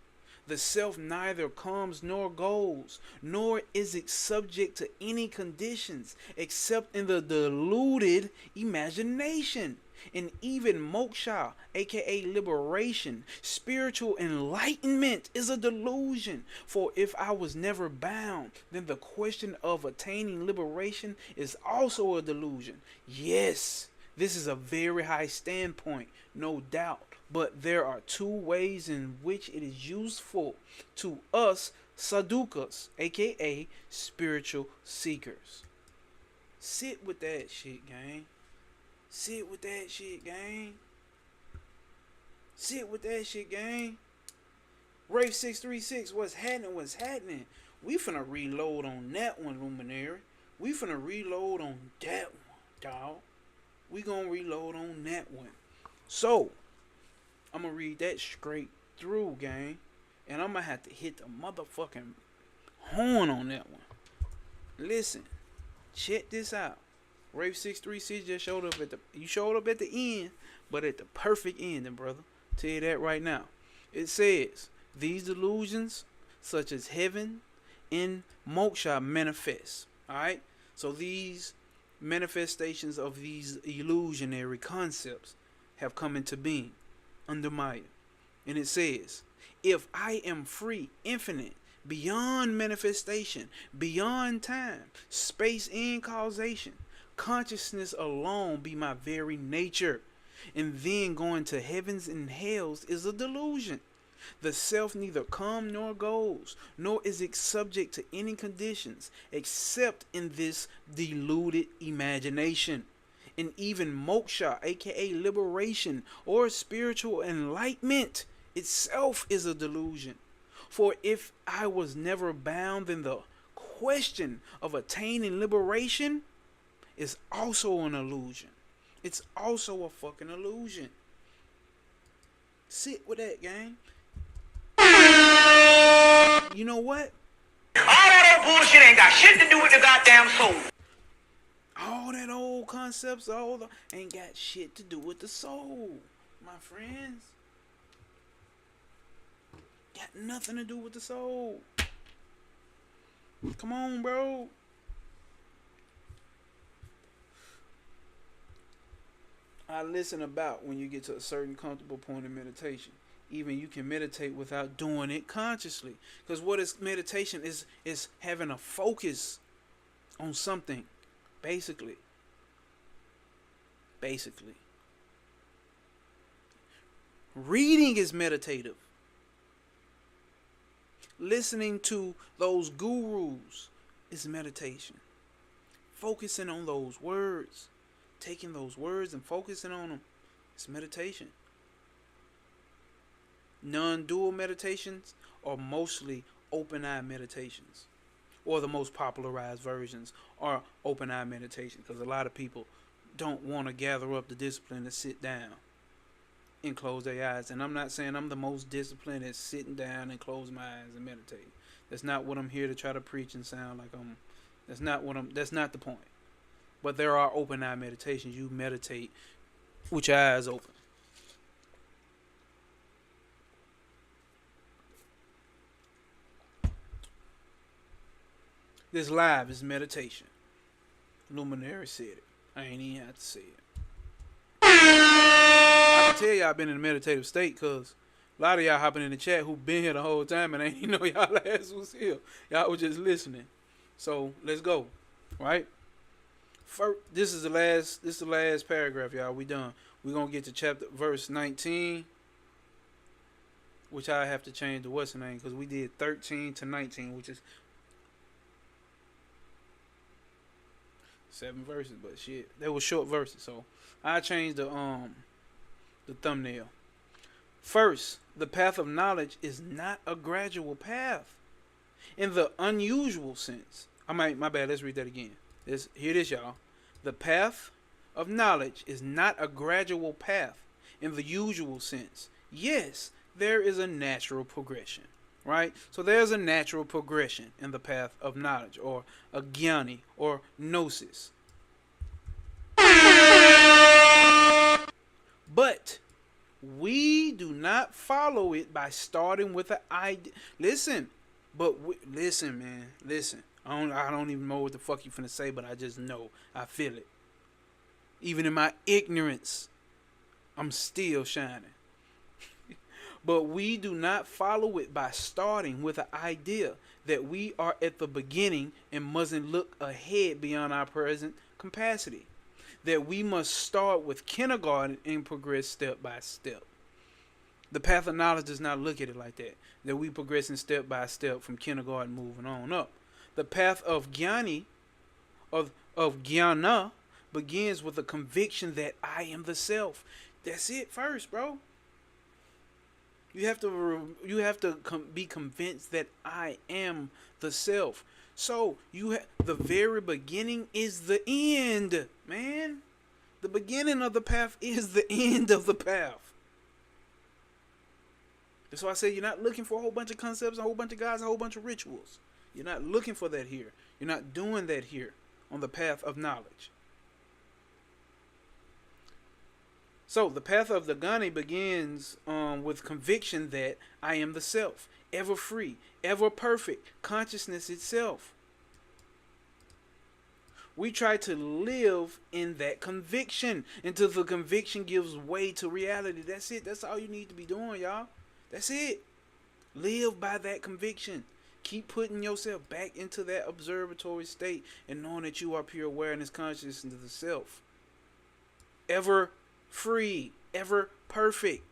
The self neither comes nor goes, nor is it subject to any conditions except in the deluded imagination. And even moksha, aka liberation, spiritual enlightenment, is a delusion. For if I was never bound, then the question of attaining liberation is also a delusion. Yes, this is a very high standpoint, no doubt. But there are two ways in which it is useful to us sadhukas, aka spiritual seekers. Sit with that shit, gang. Sit with that shit, gang. Sit with that shit, gang. Rafe 636, what's happening? What's happening? We finna reload on that one, Luminary. We finna reload on that one, dawg. We gonna reload on that one. So, I'm gonna read that straight through, gang. And I'm gonna have to hit the motherfucking horn on that one. Listen, check this out. Rafe 636 just showed up you showed up at the end, but at the perfect ending, brother. Tell you that right now. It says, these delusions, such as heaven and moksha, manifest. Alright? So these manifestations of these illusionary concepts have come into being under Maya. And it says, if I am free, infinite, beyond manifestation, beyond time, space, and causation, consciousness alone be my very nature, and then going to heavens and hells is a delusion. The self neither comes nor goes, nor is it subject to any conditions except in this deluded imagination. And even moksha, aka liberation or spiritual enlightenment, itself is a delusion. For if I was never bound, then the question of attaining liberation is also an illusion. It's also a fucking illusion. Sit with that, gang. You know what? All that old bullshit ain't got shit to do with the goddamn soul. All that old concepts, ain't got shit to do with the soul, my friends. Got nothing to do with the soul. Come on, bro. I listen about when you get to a certain comfortable point in meditation. Even you can meditate without doing it consciously. Because what is meditation is having a focus on something. Basically. Reading is meditative. Listening to those gurus is meditation. Focusing on those words, taking those words and focusing on them, is meditation. Non-dual meditations are mostly open-eye meditations, or the most popularized versions are open-eye meditation, because a lot of people don't want to gather up the discipline to sit down and close their eyes. And I'm not saying I'm the most disciplined at sitting down and close my eyes and meditate. That's not what I'm here to try to preach and sound like I'm. That's not the point. But there are open eye meditations. You meditate with your eyes open. This live is meditation. Luminary said it. I ain't even have to say it. I can tell y'all I've been in a meditative state, because a lot of y'all hopping in the chat who been here the whole time and ain't even know y'all ass was here. Y'all was just listening. So let's go. Right? First, this is the last paragraph, y'all. We done. We're gonna get to verse 19. Which I have to change to what's the name, because we did 13 to 19, which is 7 verses, but shit, they were short verses, so I changed the thumbnail. First, the path of knowledge is not a gradual path in the unusual sense. My bad, let's read that again. Here it is, y'all. The path of knowledge is not a gradual path in the usual sense. Yes, there is a natural progression, right? So there's a natural progression in the path of knowledge, or a jnani, or gnosis. But we do not follow it by starting with an idea. Listen, man. I don't even know what the fuck you finna say, but I just know. I feel it. Even in my ignorance, I'm still shining. But we do not follow it by starting with an idea that we are at the beginning and mustn't look ahead beyond our present capacity. That we must start with kindergarten and progress step by step. The path of knowledge does not look at it like that. That we progressing step by step from kindergarten moving on up. The path of jnana begins with a conviction that I am the self. That's it first, bro. You have to be convinced that I am the self. So the very beginning is the end, man. The beginning of the path is the end of the path. That's why I say you're not looking for a whole bunch of concepts, a whole bunch of guys, a whole bunch of rituals. You're not looking for that here. You're not doing that here on the path of knowledge. So the path of the jnani begins with conviction that I am the self, ever free, ever perfect, consciousness itself. We try to live in that conviction until the conviction gives way to reality. That's it. That's all you need to be doing, y'all. That's it. Live by that conviction. Keep putting yourself back into that observatory state and knowing that you are pure awareness, consciousness of the self. Ever free, ever perfect.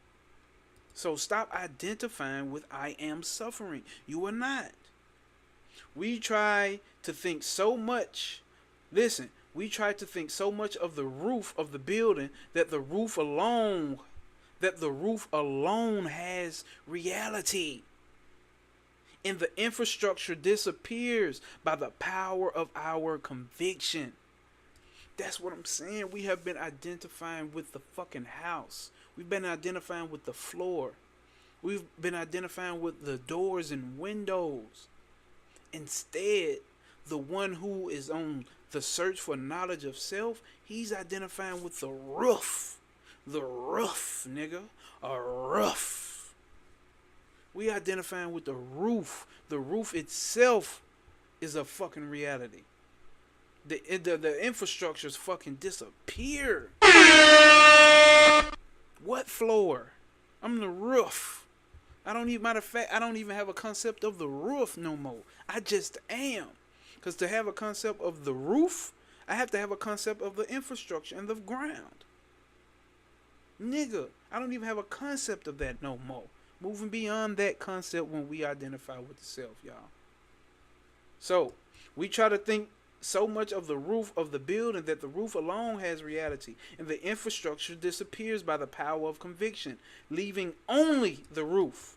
So stop identifying with I am suffering. You are not. We try to think so much. Listen, we try to think so much of the roof of the building that the roof alone has reality. And the infrastructure disappears by the power of our conviction. That's what I'm saying. We have been identifying with the fucking house. We've been identifying with the floor. We've been identifying with the doors and windows. Instead, the one who is on the search for knowledge of self, he's identifying with the roof. The roof, nigga. A roof. We identifying with the roof. The roof itself is a fucking reality. The infrastructures fucking disappear. What floor? I'm the roof. I don't even, matter of fact, I don't even have a concept of the roof no more. I just am. Because to have a concept of the roof, I have to have a concept of the infrastructure and the ground. Nigga, I don't even have a concept of that no more. Moving beyond that concept when we identify with the self, y'all. So, we try to think so much of the roof of the building that the roof alone has reality, and the infrastructure disappears by the power of conviction, leaving only the roof.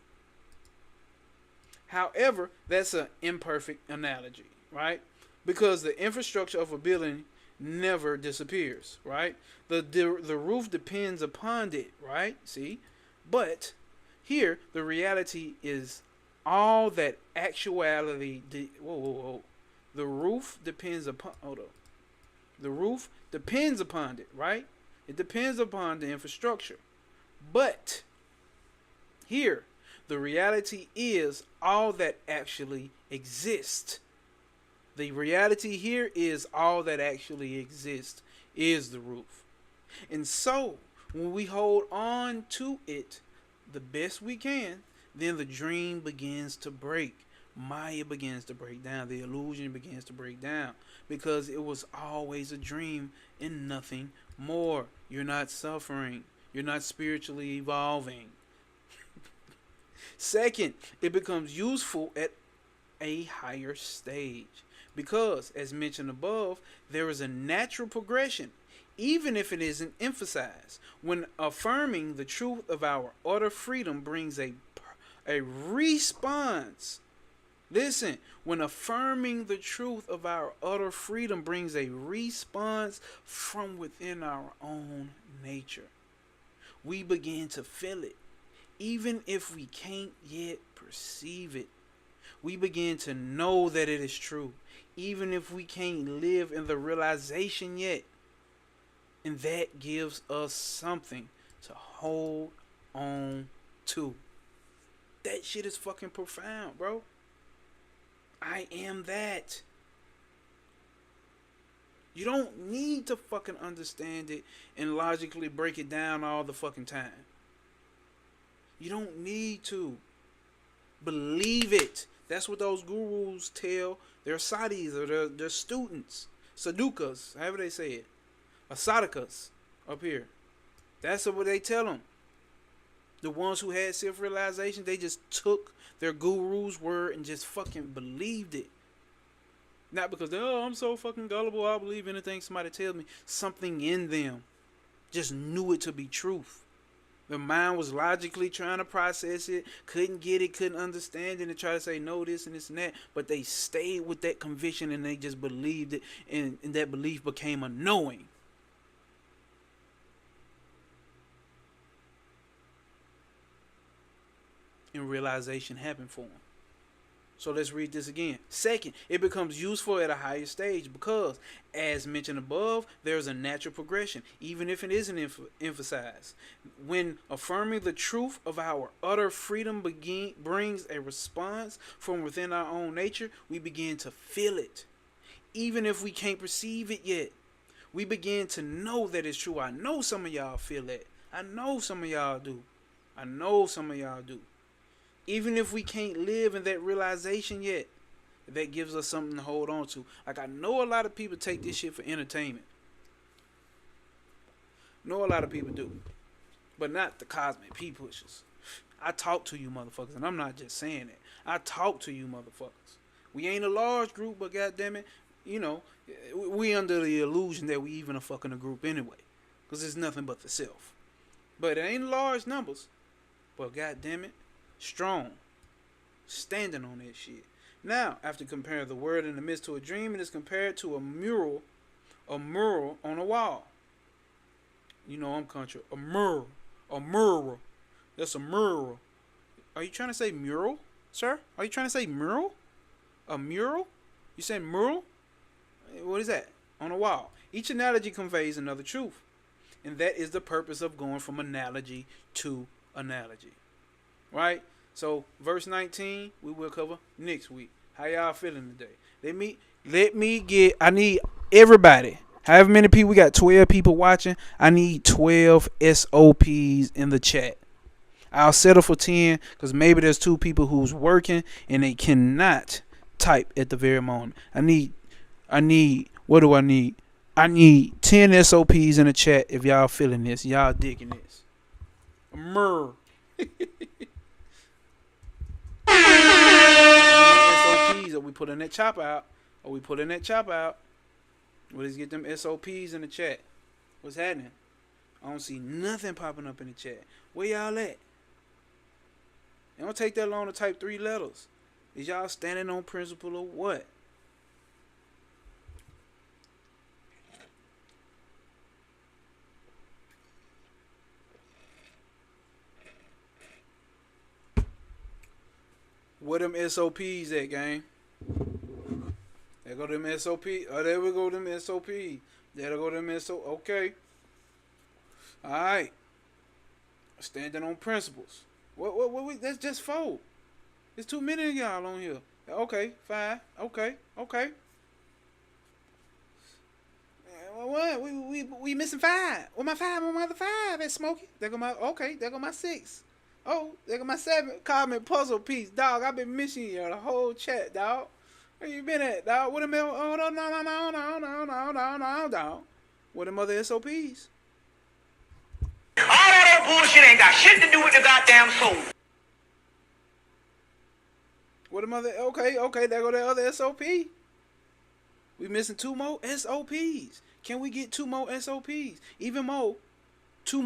However, that's an imperfect analogy, right? Because the infrastructure of a building never disappears, right? The roof depends upon it, right? See? But here, the reality is all that actuality. Whoa. The roof depends upon. Hold up. The roof depends upon it, right? It depends upon the infrastructure. But here, the reality is all that actually exists. The reality here is all that actually exists is the roof. And so, when we hold on to it the best we can, then the dream begins to break. Maya begins to break down. The illusion begins to break down. Because it was always a dream and nothing more. You're not suffering. You're not spiritually evolving. Second, it becomes useful at a higher stage. Because, as mentioned above, there is a natural progression, even if it isn't emphasized. When affirming the truth of our utter freedom brings a response. Listen, when affirming the truth of our utter freedom brings a response from within our own nature. We begin to feel it, even if we can't yet perceive it. We begin to know that it is true, even if we can't live in the realization yet. And that gives us something to hold on to. That shit is fucking profound, bro. I am that. You don't need to fucking understand it and logically break it down all the fucking time. You don't need to. Believe it. That's what those gurus tell their sadhis or their students. Sadhukas, however they say it. Or sadhakas up here. That's what they tell them. The ones who had self-realization, they just took their guru's word and just fucking believed it. Not because, oh, I'm so fucking gullible, I'll believe anything somebody tells me. Something in them just knew it to be truth. Their mind was logically trying to process it, couldn't get it, couldn't understand it, and try to say no, this and this and that. But they stayed with that conviction and they just believed it, and that belief became a knowing. And realization happened for them. So let's read this again. Second, it becomes useful at a higher stage because, as mentioned above, there is a natural progression, even if it isn't emphasized. When affirming the truth of our utter freedom brings a response from within our own nature, we begin to feel it, even if we can't perceive it yet. We begin to know that it's true. I know some of y'all feel that. I know some of y'all do. I know some of y'all do. Even if we can't live in that realization yet, that gives us something to hold on to. Like, I know a lot of people take this shit for entertainment. Know a lot of people do. But not the cosmic pee pushers. I talk to you motherfuckers, and I'm not just saying it. I talk to you motherfuckers. We ain't a large group, but goddammit, you know, we under the illusion that we even a fucking a group anyway. Because it's nothing but the self. But it ain't large numbers. But goddammit, strong, standing on that shit. Now, after comparing the word in the midst to a dream, it is compared to a mural on a wall. You know I'm country. A mural. That's a mural. Are you trying to say mural, sir? Are you trying to say mural? A mural? You saying mural? What is that? On a wall. Each analogy conveys another truth, and that is the purpose of going from analogy to analogy. Right? So, verse 19, we will cover next week. How y'all feeling today? I need everybody However many people, we got 12 people watching. I need 12 SOPs in the chat. I'll settle for 10 because maybe there's 2 people who's working and they cannot type at the very moment. What do I need? I need 10 SOPs in the chat if y'all feeling this. Y'all digging this. SOPs, or we putting that chop out. Let's get them SOPs in the chat. What's happening? I don't see nothing popping up in the chat. Where y'all at? It don't take that long to type 3 letters. Is y'all standing on principle or what? Where them SOPs at, gang? There go them SOP. Oh, there we go them SOP. There go them SOP. Okay. Alright. Standing on principles. What that's just 4. There's too many of y'all on here. Okay, 5. Okay. What? We missing 5. Where my 5? Where my other 5? That's Smokey. There go my 6. Oh, there go my 7. Comment puzzle piece. Dog, I've been missing you the whole chat, dog. Where you been at, dog? What them? Oh, no, dog. What them other SOPs? All that bullshit ain't got shit to do with the goddamn soul. What them other? Okay, there go that other SOP. We missing 2 more SOPs. Can we get 2 more SOPs? Even though 2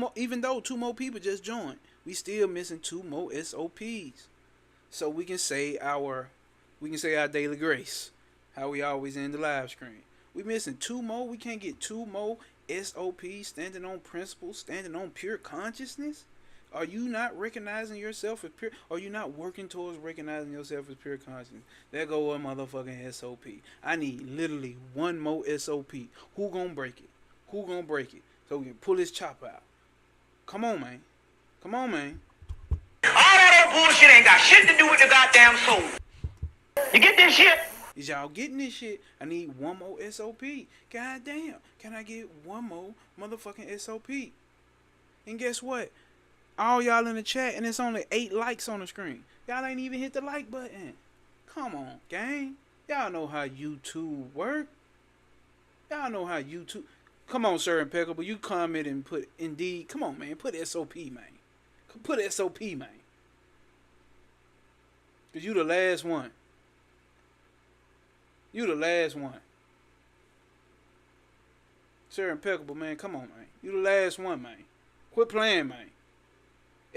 more people just joined, we still missing 2 more SOPs. So we can say our daily grace. How we always end the live screen. We missing 2 more. We can't get 2 more SOPs, standing on principles, standing on pure consciousness. Are you not recognizing yourself as pure? Are you not working towards recognizing yourself as pure consciousness? There go a motherfucking SOP. I need literally 1 more SOP. Who gonna break it? So we can pull this chop out. Come on, man. All that bullshit ain't got shit to do with the goddamn soul. You get this shit? Is y'all getting this shit? I need 1 more SOP. God damn. Can I get 1 more motherfucking SOP? And guess what? All y'all in the chat, and it's only 8 likes on the screen. Y'all ain't even hit the like button. Come on, gang. Y'all know how YouTube work. Come on, Sir Impeccable. You comment and put indeed. Come on, man. Put SOP, man. Put SOP, man. Because you the last one. Sir Impeccable, man. Come on, man. You the last one, man. Quit playing, man.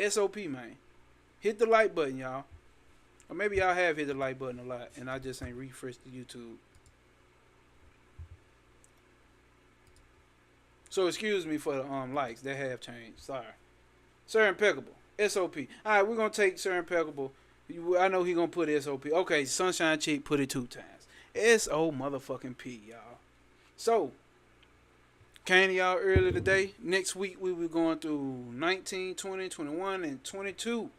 SOP, man. Hit the like button, y'all. Or maybe y'all have hit the like button a lot, and I just ain't refreshed the YouTube. So excuse me for the likes. They have changed. Sorry. Sir Impeccable. SOP. Alright, we're going to take Sir Impeccable. I know he going to put SOP. Okay, Sunshine Chick put it 2 times. SO motherfucking P, y'all. So, came to y'all earlier today. Next week, we will be going through 19, 20, 21, and 22.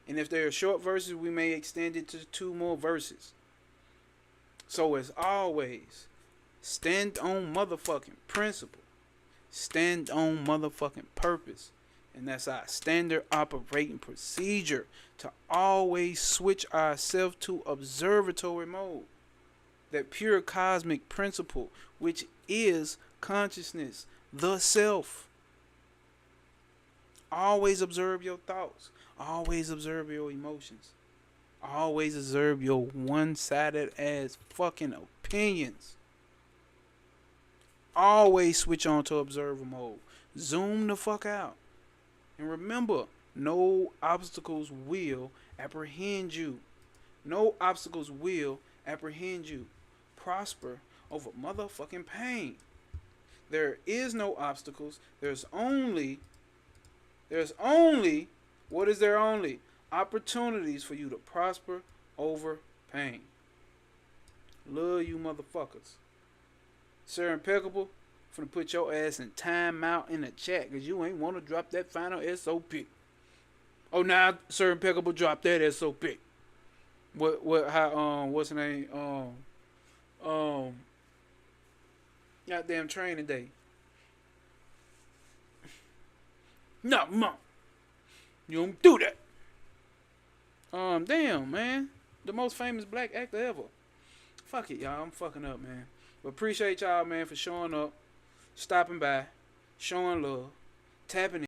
And if there are short verses, we may extend it to 2 more verses. So, as always, stand on motherfucking principle. Stand on motherfucking purpose. And that's our standard operating procedure, to always switch ourselves to observatory mode. That pure cosmic principle, which is consciousness, the self. Always observe your thoughts. Always observe your emotions. Always observe your one-sided ass fucking opinions. Always switch on to observer mode. Zoom the fuck out. And remember, no obstacles will apprehend you. No obstacles will apprehend you. Prosper over motherfucking pain. There is no obstacles. There's only, what is there only? Opportunities for you to prosper over pain. Love you motherfuckers. Sir Impeccable, finna put your ass in timeout in the chat because you ain't want to drop that final SOP. Oh, now Sir Impeccable drop that SOP. What's the name? Goddamn training day. No, mom. You don't do that. Damn, man. The most famous black actor ever. Fuck it, y'all. I'm fucking up, man. But appreciate y'all, man, for showing up, stopping by, showing love, tapping in.